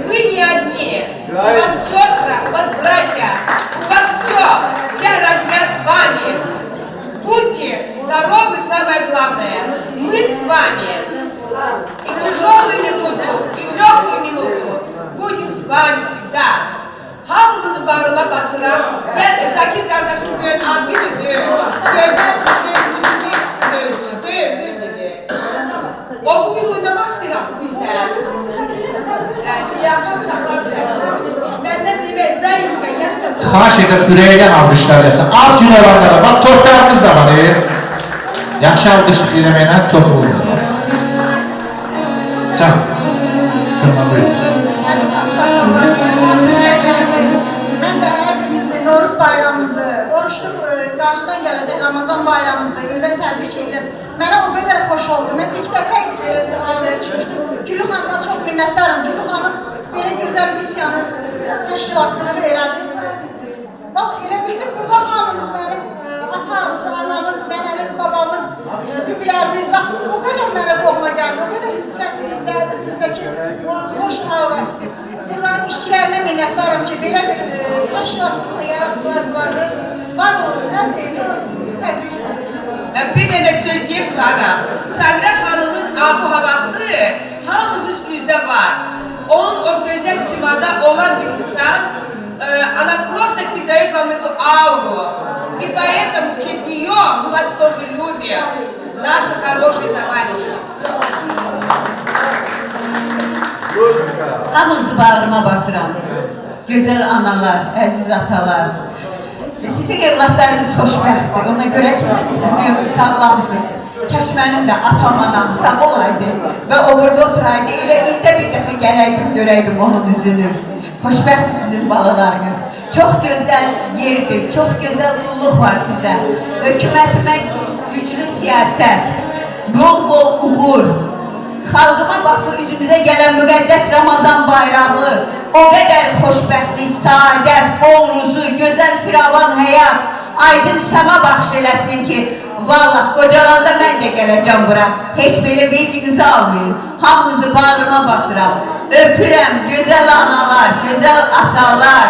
F: Вы не одни, у вас сестры, у вас братья, у вас все, вся родня с вами. Будьте здоровы, самое главное, мы с вами. И в тяжелую минуту, и в легкую минуту будем с вами всегда. Hamınızı bağrıma basıram. Ben Zakir kardeşim böyle abini büyük. Büyük dedi. O bugün oynamak istiyor bizde. İyi akşam saklarım. Benden demek zayıfka yazmasın.
L: Xahiş edib ürəkdən alqışlar desin. Alt gün olanlara, bax tortlarımız da var. Yaxşı alqış eləməyinə tox olmayacaq. Can, Kırma buyur.
A: Ben de her birimizi, Novruz bayramımızı, oruçluq qarşıdan gələcək Ramazan bayramımızı ildən təbrik edirəm. Mənə o qədər xoş oldu. Mən ilk dəfə belə bir ailəyə düşmüşdüm. Güllü xanıma çox minnətdarım. Güllü xanım belə gözəl missiyanın təşkilatçılığı elədi. Bax, elə bildim, burada hamınız mənim atamız, anamız, nənəmiz, babamız, bübülərimiz, bax, o qədər mənə doğma gəldi, o qədər yüksəkliğinizdə, özünüzdəki o xoş hava. Buradan işçilərinə minnətdarım ki, belə bir təşkilatçılıqla yaratdılar bunları. Var olun, mən deyim, təbrik ederim.
F: Bir tane söz diyeyim Kara. Sabire Hanım'ın abu havası hamımız üstünüzde var. Onun o güzel simada olan bir insan, она просто передает вам эту ауру. И поэтому через нее мы вас тоже любим, наши хорошие товарищи.
N: Hamınızı bağrıma basıram. Gözəl analar, əziz atalar. Sizin evlatlarınız xoşbəxtdir. Ona görə ki, siz bugün sağlamsınız. Kəş mənim də atam, anam sağ olaydı və o burada oturaydı. Elə ildə bir dəfə gələydim, görəydim onun üzünü. Xoşbəxtdir sizin balalarınız. Çox gözəl yerdir, çox gözəl qulluq var sizə. Hökumətime güclü siyasət, bol uğur. Xalqıma bax bu üzümüzə gələn müqəddəs Ramazan bayramı o qədər xoşbəxtlik, saadət, bol ruzu, gözəl firavan həyat, aydın səma baxş eləsin ki, vallah, qocalanda mən də gələcəm bura. Heç belə vecinizi almayın. Hamınızı bağrıma basıram. Öpürəm, gözəl analar, gözəl atalar.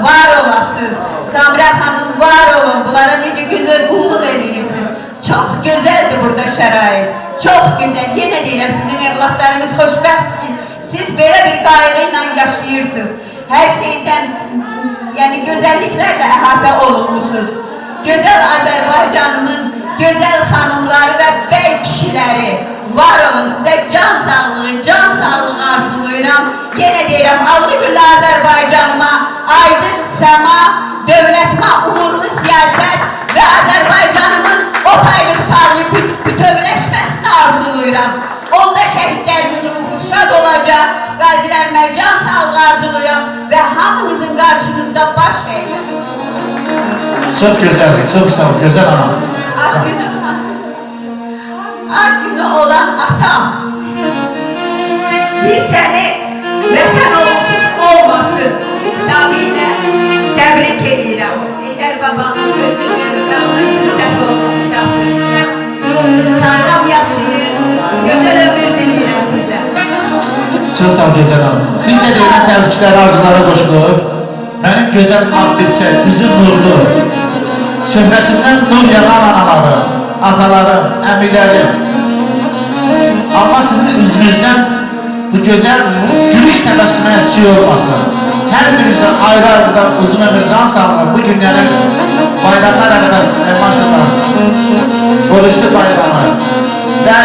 N: Var olasınız. Samra xanım, var olun. Bunlara necə gözəl qulluq edirsiniz. Çox gözəldir burada şərait. Çox gözəl. Yenə deyirəm, sizin evlatlarınız xoşbəxt ki, siz belə bir qayğı ilə yaşayırsınız. Hər şeydən, yəni gözəlliklərlə əhatə olunmuşsunuz. Gözəl Azərbaycanımın gözəl xanımları və bəy kişiləri, var olun, sizə can sağlığı arzulayıram. Yenə deyirəm, allı güllü Azərbaycanıma, aydın səma, dövlətimə uğurlu siyasət və Azərbaycanımın o taylı tutarlı bütövləşməsini arzulayıram. Onda şəhidlərimin ruhu şad olacaq, qazilərimə can sağlığı arzulayıram və hamınızın qarşınızda baş əyirəm.
L: Çok güzeldir, çok sağ ol, güzel anam.
N: Ad günü nasıl? Ad günü olan atam. Biz səni vətən olsuz olmasın kitabı ilə təbrik edirəm. Heydər babanın özünün və onun üçün səhv olmuş kitabdır. Sağlam yaşayın, gözəl ömür diləyirəm sizə.
L: Çok sağ ol, güzel anam. Biz de deyilən təbrikləri arzulara qoşulur. Benim güzel akbilçək, üzüm nurlu, çöhrəsindən nur yağan anaları, ataları, əmiləri. Allah sizin üzünüzdən bu güzel gülüş təbəssümə əskik olmasın. Hər birinizə ayrı-ayrı da uzun ömür can sağlığı bu günlərin bayramlar ərəfəsində maşallah oluşdu bayramı. Və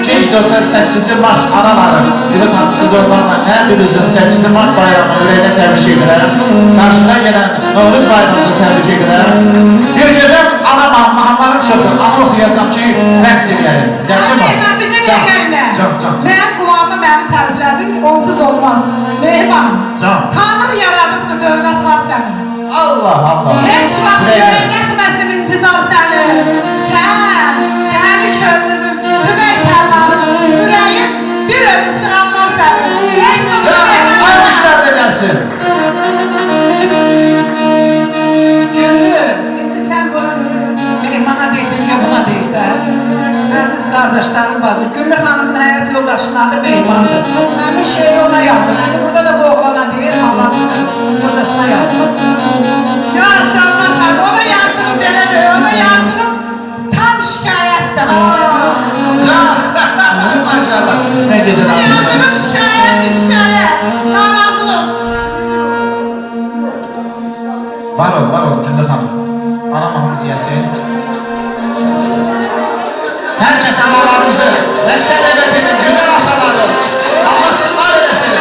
L: geç də olsa 8 Mart anaları, Gülü xanım, siz onlarla hər birinizin 8 Mart bayramı ürəklə təbrik edirəm. Qarşıdan gələn Novruz bayramımızı təbrik edirəm. Bir gözəl ana mahnılarım çoxdur. Ana oxuyacam ki, rəqs edəyəm. Yaxşı mı?
A: Mehman, bizə nə gəlinə?
L: Can.
A: Mənim qulağıma məni təriflədim, onsuz olmaz. Mehman,
L: Can.
A: Tanrı yaradıbdır, dövlət var sənin.
L: Allah.
A: Heç vaxt öyrətməsin intizar səni. Sən, dəyərli könlümün, tüvey tərlanın, ürəyim bir ömür sıranlar səni. Heç vaxt
L: Can, almışlar da gəlsin.
D: Güllü, indi sən bunu mehmana deyirsən, ya buna deyirsən. Əziz qardaşlarım bacı, Güllü xanımın həyat yoldaşının adı Mehmandır. Həmin şeiri ona yazdım. İndi burada da bu oğlana deyir, Allah'ın kocasına yazdım.
A: Ya salmaz abi, ona yazdığım belədir, ona yazdığım tam şikayətdir.
L: Can, maşallah. Ne güzel
A: Ona
L: anladım.
A: yazdığım şikayət, narazılıq.
L: Var ol, Güllü xanım. Ana mahnımız yesin. Herkes analarımızı, rəqsə dəvət edin, güzel ataları. Allah siz var edesin.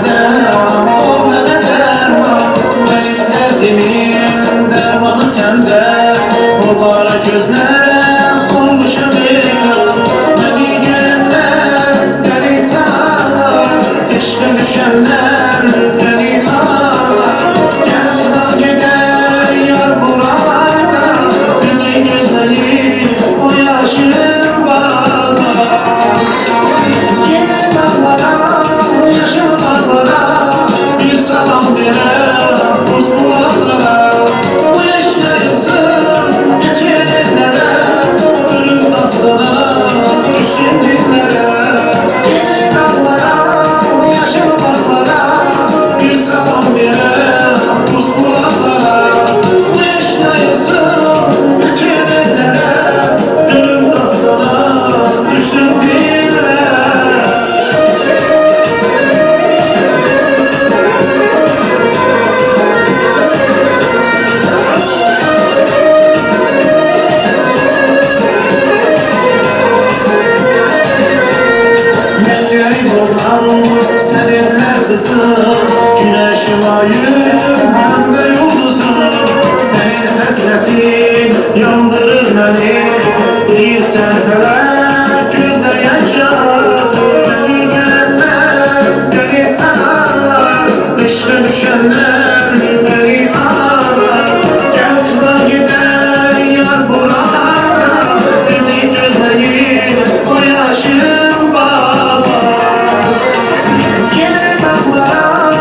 L: sende, ol mənə dərman. Mənim dərdimin dərmanı səndə, onlara gözlərəm olmuşam eyran. Məni görənlər məni sarlar, eşqə düşənlər məni ağlar. Gəl sıra gedək yar buralarda, bizi gözləyir o yaşıl bağlar. Yeni dağlara, yaşıl bağlara, bir salam verəm buz bulaqlara. Bu eşkəyizim getir ellere, ölüm dastana düşsün dillere. Yeni dağlara, yaşıl bağlara, bir salam verəm buz bulaqlara. Bu eşkəyizim getir ellere, ölüm dastana düşsün dillere. Mən yürek olmam seninle kızım, güneşim ayım hem de yıldızım. Senin hasretin yandırır beni, değilsen felek gözleyeceğiz. Beni görenler beni sanarlar, eşke düşenler beni ağırlar. Gel sıra gidelim yar buralarda, bizi gözleyip o yaşın bağlar. Yeni dağlara,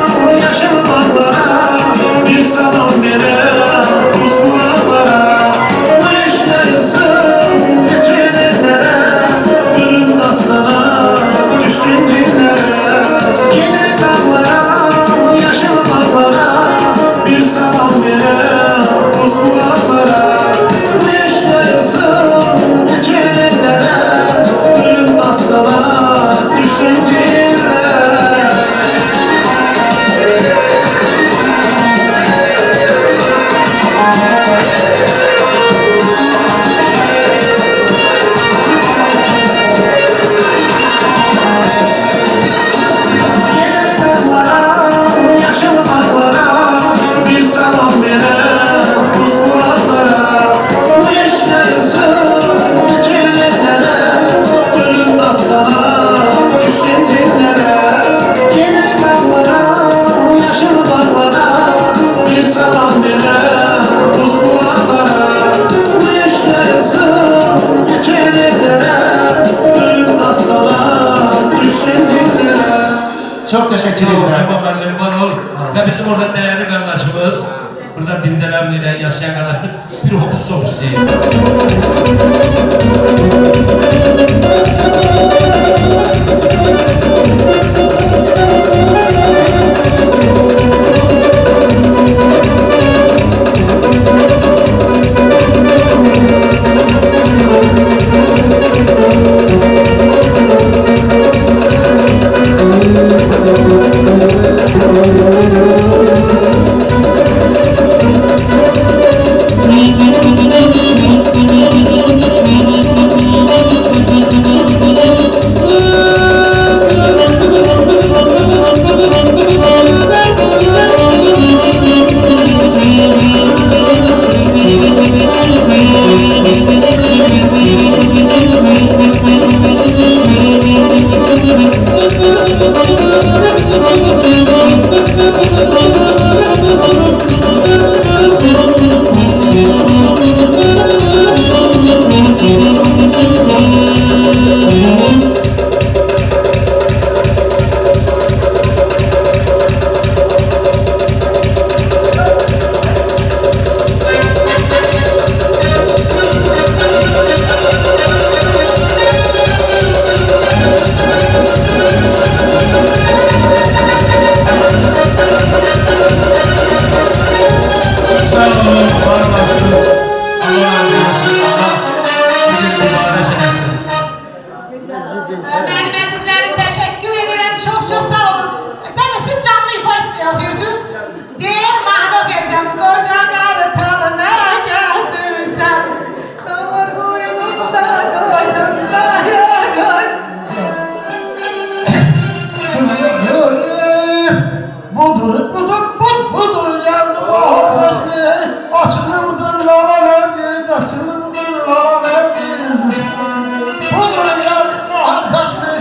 L: yaşıl bağlara, bir salam verem buz bulaqlara. Bu eşkəyizim getir ellere, ölüm dastana düşsün dillere. Yeni dağlara, yaşıl bağlara, bir salam verem buz bulaqlara. Bu eşkəyizim getir ellere, ölüm dastana düşsün dillere. Yeni dağlara, yaşıl bağlara, bir salam verem buz bulaqlara. Bu eşkəyizim getir ellere, ölüm dastana düşsün dillere. Yeni dağlara, yaşıl bağlara, bir salam verem buz bulaqlara. Bu eşkəyizim getir ellere, ölüm dastana düşsün dillere. Çok teşekkür
H: Sağ ol,
L: ederim.
H: Mübarek var ol. Ve bizim orada değerli kardeşimiz, burada Dincəlemli'de yaşayan kardeşimiz bir hopu sok istəyir.
K: Müzik
E: budur geldi bahar faslı. Açılımdır lala mevdiz, açılımdır lala mevdiz. Budur geldi bahar faslı.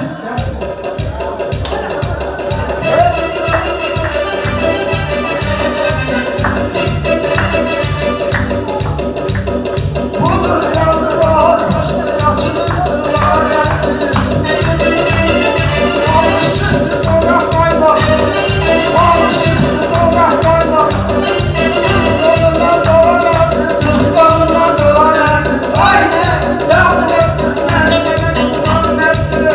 E: Budur geldi bahar faslı, açılımdır lala mevdiz. Alışıktı tokak kaymak, alışıktı tokak kaymak. Dalından dolanardı, dalından dolanardı. Haydi, canım ettim, ben seni tutan ettim.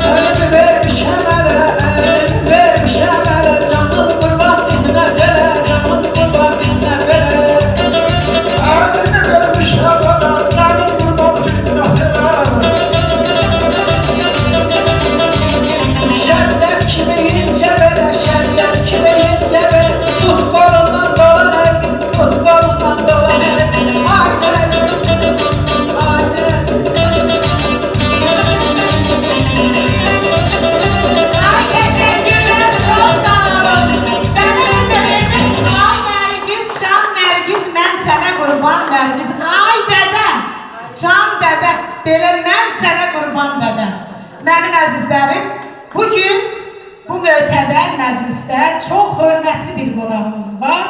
E: Elimi vermiş emele, elimi vermiş emele. Canım kurban bizine vere, canım kurban bizine vere. Elimi vermiş emele, canım kurban bizine vere. Şerler kimi ince vere, şerler kimi ince vere. Tut kolundan dolan elini, tut kolundan dolan elini. Haydi, haydi.
B: Ay teşekkürler, çok sağ olun. Benim dedeciğim, ay Nergiz, can Nergiz, mən sənə qurban Nergiz. Ay dədə, can dədə, belə mən sənə qurban dədə. Mənim əzizlərim, bugün bu mötəbər məclisdə çox hörmətli bir qonağımız var.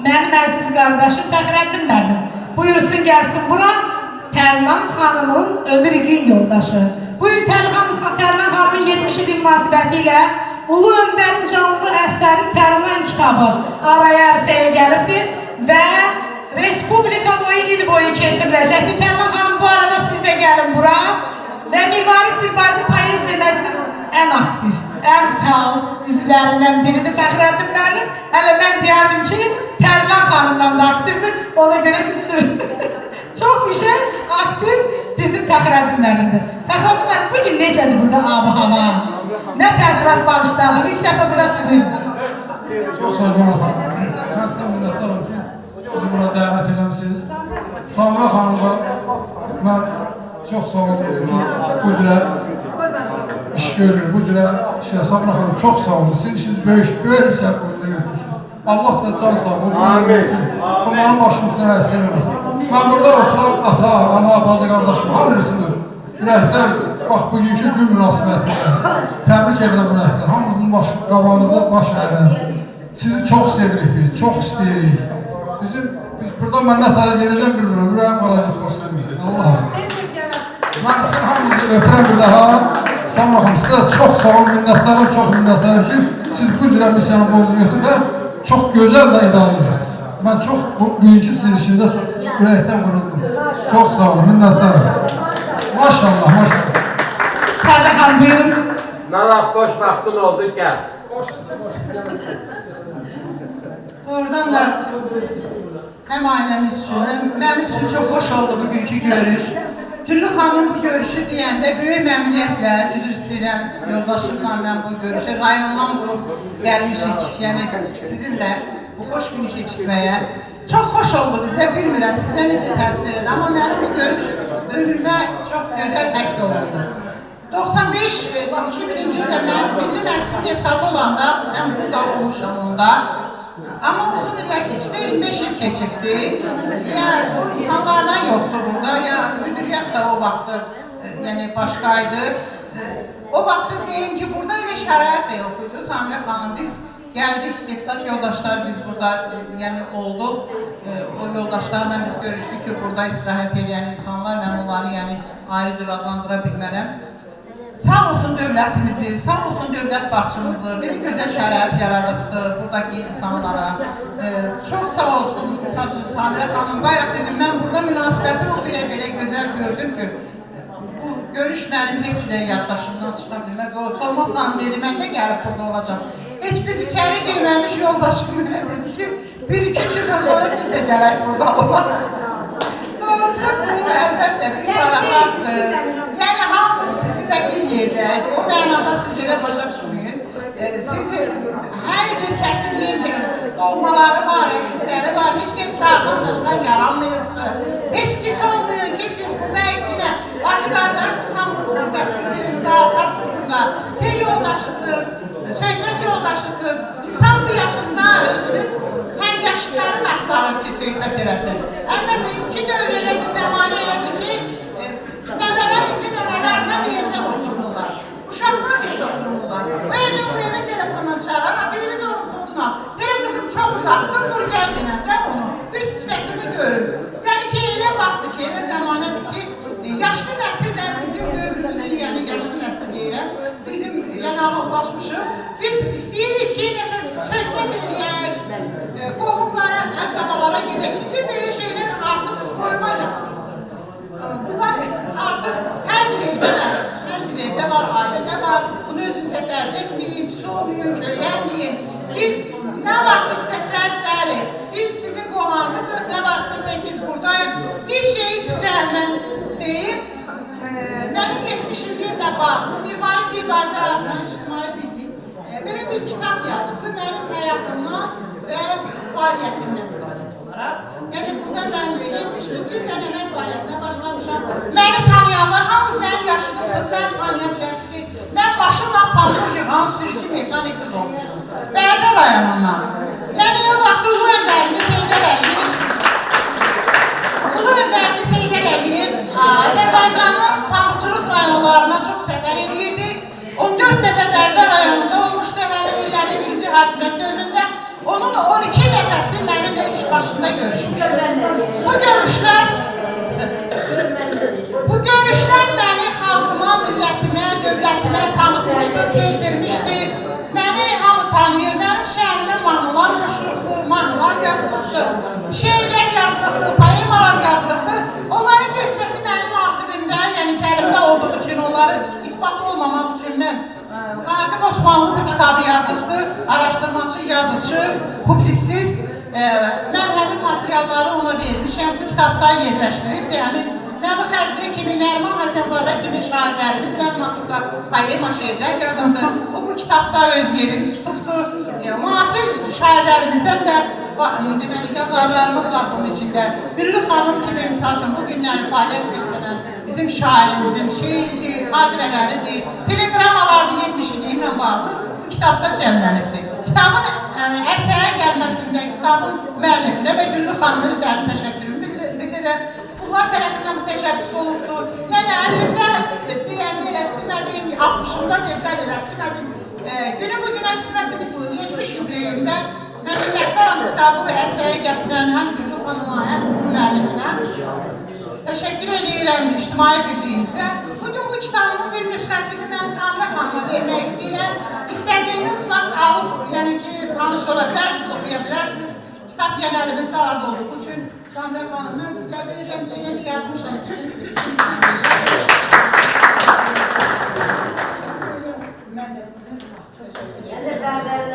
B: Mənim əziz qardaşım Fəxrəddin müəllim. Buyursun gəlsin bura. Tərlan xanımın ömür gün yoldaşı. Bu il Tərlan xanımın 70 il münasibəti ilə Ulu Öndərin canlı əsəri Tərlan kitabı araya ərsəyə gəlibdir və Respublika boyu il boyu keçiriləcəkdir. Tərlan xanım bu arada siz də gəlin bura və Mirvarid Dilbazi Poeziya Məclisinin ən aktiv, ən fəal üzvlərindən biridir Fəxrəddin müəllim. Hələ mən deyərdim ki, Tərlan xanımdan da aktivdir, ona görə ki çok bir şey aktif bizim Fəxrəddin müəllimdir. Fəxrəddin müəllim bugün necədir burada abi hava? Nə təsirat bağışladın? İlk dəfə bura sığır.
E: Çok sağ olun efendim. Ben size minnettarım ki bizi buna davet eləmişsiniz. Samira xanımla ben çok sağ ol deyirəm ki bu cürə iş görür, bu cürə Samira xanım çok sağ olun. Sizin işiniz böyük bir səbəb boyunda götürmüşsünüz. Allah size can sağ olun, uzun versin. Bunların başının üstüne əhs eləməsin. Ben burada oturan ata, ana, bacı qardaşım hamısını ürəkdən, bax bugünkü gün münasibətində təbrik edirəm ürəkdən. Hamımızın qabağımızda baş əyirəm. Sizi çox sevirik biz, çox istəyirik. Biz buradan mən nə tərəf edəcəm bilmirəm, ürəyim qalacaq bax sizindir. Allah'ım. Mən sizin hamınızı öpürəm bir daha. Samira xanım, sizə çox sağ olun, minnətdarım, çox minnətdarım ki siz bu cürə misiyanı boyunca götürüb və çox gözəl də idarə edirsiniz. Mən çox bugünkü sizin işinizə çox ürəkdən vuruldum. Çox sağ olun, minnətdarım. Maşallah, maşallah.
B: Pərdə xanım buyurun.
O: Nə vaxt boş vaxtın oldu, gəl.
G: Doğrudan da hem ailemiz için hem benim için çok hoş oldu bugünkü görüş. Hüllü Hanım bu görüşü deyəndə böyük məmnuniyyətlə, üzr istəyirəm, yoldaşımla mən bu görüşe rayondan vurup gəlmişik. Yəni sizinlə bu xoş günü keçirməyə. Çox xoş oldu bizə, bilmirəm sizə necə təsir edir, amma mənim bu görüş önümə çox gözəl həkk olurdu. 2001-ci ildə mən Milli Məclisin deputatı olanda mən burada olmuşam onda. Amma uzun iller keçdi, 25 il keçibdi. Ya o insanlardan yoxdur burada, ya müdiriyyət də o vaxtı yəni başqaydı. O vaxtı deyim ki, burada elə şərait də yox idi Samira xanım. Biz gəldik, deputat yoldaşlar biz burada yəni olduq. O yoldaşlarla biz görüşdük ki, burada istirahət edən insanlar, mən onları yəni ayrıca adlandıra bilmərəm. Sağ olsun dövlətimizi, sağ olsun dövlət başçımızı, bir gözəl şərait yaradıbdı buradaki insanlara. Çox sağ olsun Samira xanım. Bayaq dedim, mən burada münasibəti o belə gözəl gördüm ki, bu görüş mənim heç cürə yaddaşımdan çıxa bilməz. O Solmaz xanım dedi, mən də gəlib burada olacaq. Heç biz içəri girməmiş yoldaşım mənə dedi ki, 1-2 gündən sonra biz də gələk burada olaq. Doğrusu bu əlbəttə bir zarafazdır. Yəni hamımız sizinlə bir yerdə, o mənada siz elə başa düşməyin. sizi hər bir kəsin yendirin. Olmaları var, əzizləri var, heç kəs qardaşdan yaranmıyorsunuz. Heç pis olmuyor ki, siz burada əksinə, bacı qardaşsız, hamınız burada, bir-birinizi arxasız burada, sel yoldaşısınız, söhbət yoldaşısınız. İnsan bu yaşında özünün həm yaşlıların axtarır ki, söhbət eləsin. Əlbəttə, iki dövr elədi, zamanı elədi ki, nəvələr üçün nəvələrdə bir evdə otururlar. Uşaqlar heç otururlar. Bu evdə bu evə telefonla çağıran, televizorun fonuna. Deyirəm, qızım çox uzaqdır, dur gəl dinəndə onu. Bir sifətini görün. Yəni ki, elə vaxtdır ki, elə zamanədir ki, yaşlı nəsillə bizim dövrümüzün, yəni yaşlı nəsil deyirəm, bizim yəni ağıllaşmışıq. Biz istəyirik ki, nəsə söhbət eləyək, qohumlara, əqrabalara gedək. İndi belə şeylər artıq soyma yapmışdır. Bunlar artıq hər bir evdə var. Hər bir evdə var, ailədə var. Bunu özünüzə dərd etməyin, pis olmayın, köylənməyin. Biz nə vaxt istəsəz, bəli, biz sizin qonağınızıq, nə vaxt istəsək biz buradayıq. Bir şeyi sizə mən deyim, mənim geçmişimlə bağlı Mirvari Dilbazi adına İctimai Birlik belə bir kitab yazıbdır mənim həyatımdan və fəaliyyətimlə ibarət olaraq. Yəni burada mən 72 mən əmək fəaliyyətinə başlamışam. Məni tanıyanlar, hamınız mənim yaşıdımsınız, məni tanıya bilərsiniz. Mən başımla pamuk yığan sürücü mexanik qız olmuşam. Bərdə rayonundan. Yəni o vaxt Ulu Öndərimiz Heydər Əliyev Azərbaycanın pamukçuluq rayonlarına çox səfər edirdi. 14 dəfə Bərdə rayonunda olmuşdu, həmin illərin birinci hakimiyyət dövründə. Onun 12 nəfəsi mənimlə iş başında görüşmüşdü. Bu görüşlər məni xalqıma, millətimə, dövlətimə tanıtmışdı, sevdirmişdi. Məni hamı tanıyır, mənim şəhərimə mahnılar qoşulubdur, mahnılar yazılıbdır, şeirlər yazılıbdır, poemalar yazılıbdır. Onların bir hissəsi mənim arxivimdə, yəni kəlimdə olduğu üçün, onları itibaq olmamaq üçün mən Vaqif Osmanlı bu kitabı yazıbdır, araşdırmacı, yazıcı, publisist. Mən həmin materialları ona vermişəm, bu kitabda yerləşdiribdir. Nəbi Xəzri kimi, Nərman Həsənzadə kimi şairlərimiz mənim haqqımda poema şeirlər yazırdı. O bu kitabda öz yerini tutubdur. Müasir şairlərimizdən də deməli, yazarlarımız var bunun içində. Güllü xanım kimi, misal üçün, bu günləri fəaliyyət göstərən bizim şairimizin şeiridir, xatirələridir, telegramalardır 70 ilə bağlı bu kitabda cəmlənibdir. Kitabın ərsəyə gəlməsində, kitabın müəllifinə və Güllü xanımın özlərinin təşəkkürünü bildirirəm. Bunlar tərəfindən bu təşəbbüs olubdur. Yəni, 50-də deyəm, elətdirmədim, 60-ında dedilər, elətdirmədim. Günü bugünə qismətimiz 70 yübleyində mən minnətdaram kitabı ərsəyə gətirən həm Güllü xanıma, həm müəllifinə. Təşəkkür edirəm İctimai Birliyinizə. Bugün bu kitabımın bir nüsxəsini mən Samira xanıma vermək istəyirəm. İstədiyiniz vaxt alıb, yəni ki, tanış ola bilərsiniz, oxuya bilərsiniz. Kitab yəni əlimizdə az olduğu üçün Samira xanım, mən sizə verirəm, çünki yazmışam sizin üçün.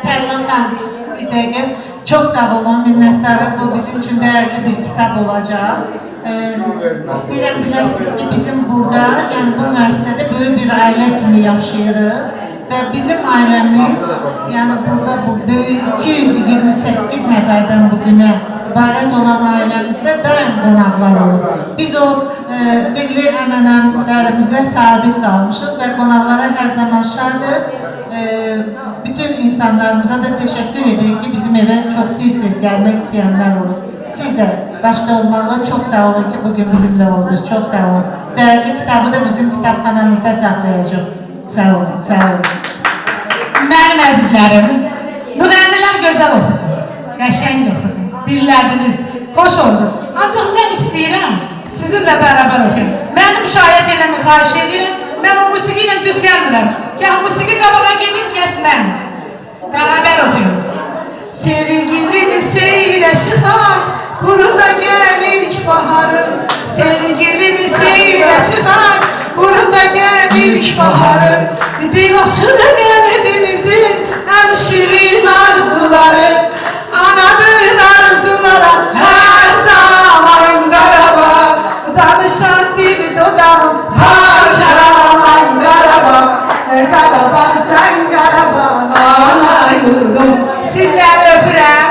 B: Tərlan xanım, bir dəqiqə. Çox sağ olun, minnətdarım. Bu bizim üçün dəyərli bir kitab olacaq. İstəyirəm biləsiniz ki, bizim burada, yəni bu müəssisədə böyük bir ailə kimi yaşayırıq və bizim ailəmiz, yəni burada bu böyük 228 nəfərdən bugünə ibarət olan ailəmizdə daim qonaqlar olur. Biz o milli ənənələrimizə sadiq qalmışıq və qonaqlara hər zaman şadıq. Bütün insanlarımıza da təşəkkür edirik ki, bizim evə çox tez-tez gəlmək istəyənlər olur. Siz də başda olmaqla çox sağ olun ki, bugün bizimlə oldunuz. Çox sağ olun. Dəyərli kitabı da bizim kitabxanamızda saxlayacaq. Sağ olun, sağ olun.
P: Mənim əzizlərim, müğənnilər gözəl oxudu, qəşəng oxudu, dinlədiniz, xoş oldu. Ancaq mən istəyirəm, sizinlə bərabər oxuyum. Məni müşahidə eləmək xahiş edirəm, mən o musiqi ilə düz gəlmirəm. Gəl musiqi qabağa gedir, getməm. Bərabər oxuyum. Sevgilimi seyrə çıxar, quruda gəl ilk baharım. Sevgilimi seyrə çıxar, quruda gəl ilk baharım. Dilaşıdır qəlbimizin ən şirin arzuları. Anadır arzulara hər zaman Qarabağ. Danışan dil dodağım, har karaman Qarabağ. Qarabağ. can Qarabağ yurdum. Sizləri öpürəm.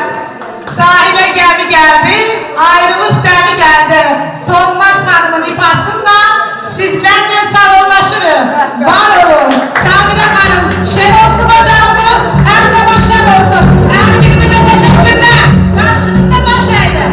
P: Sahilə gəmi gəldi, ayrılıq dəmi gəldi. Solmaz xanımın ifasıyla sizlərlə sağollaşırıq. Var olun. Samira xanım, şen olsun ocağımız, hər zaman şen olsun. Hər birinizə təşəkkürlər. Qarşınızda baş əydim.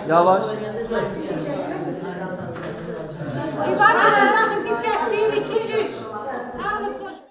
Q: Yavaş.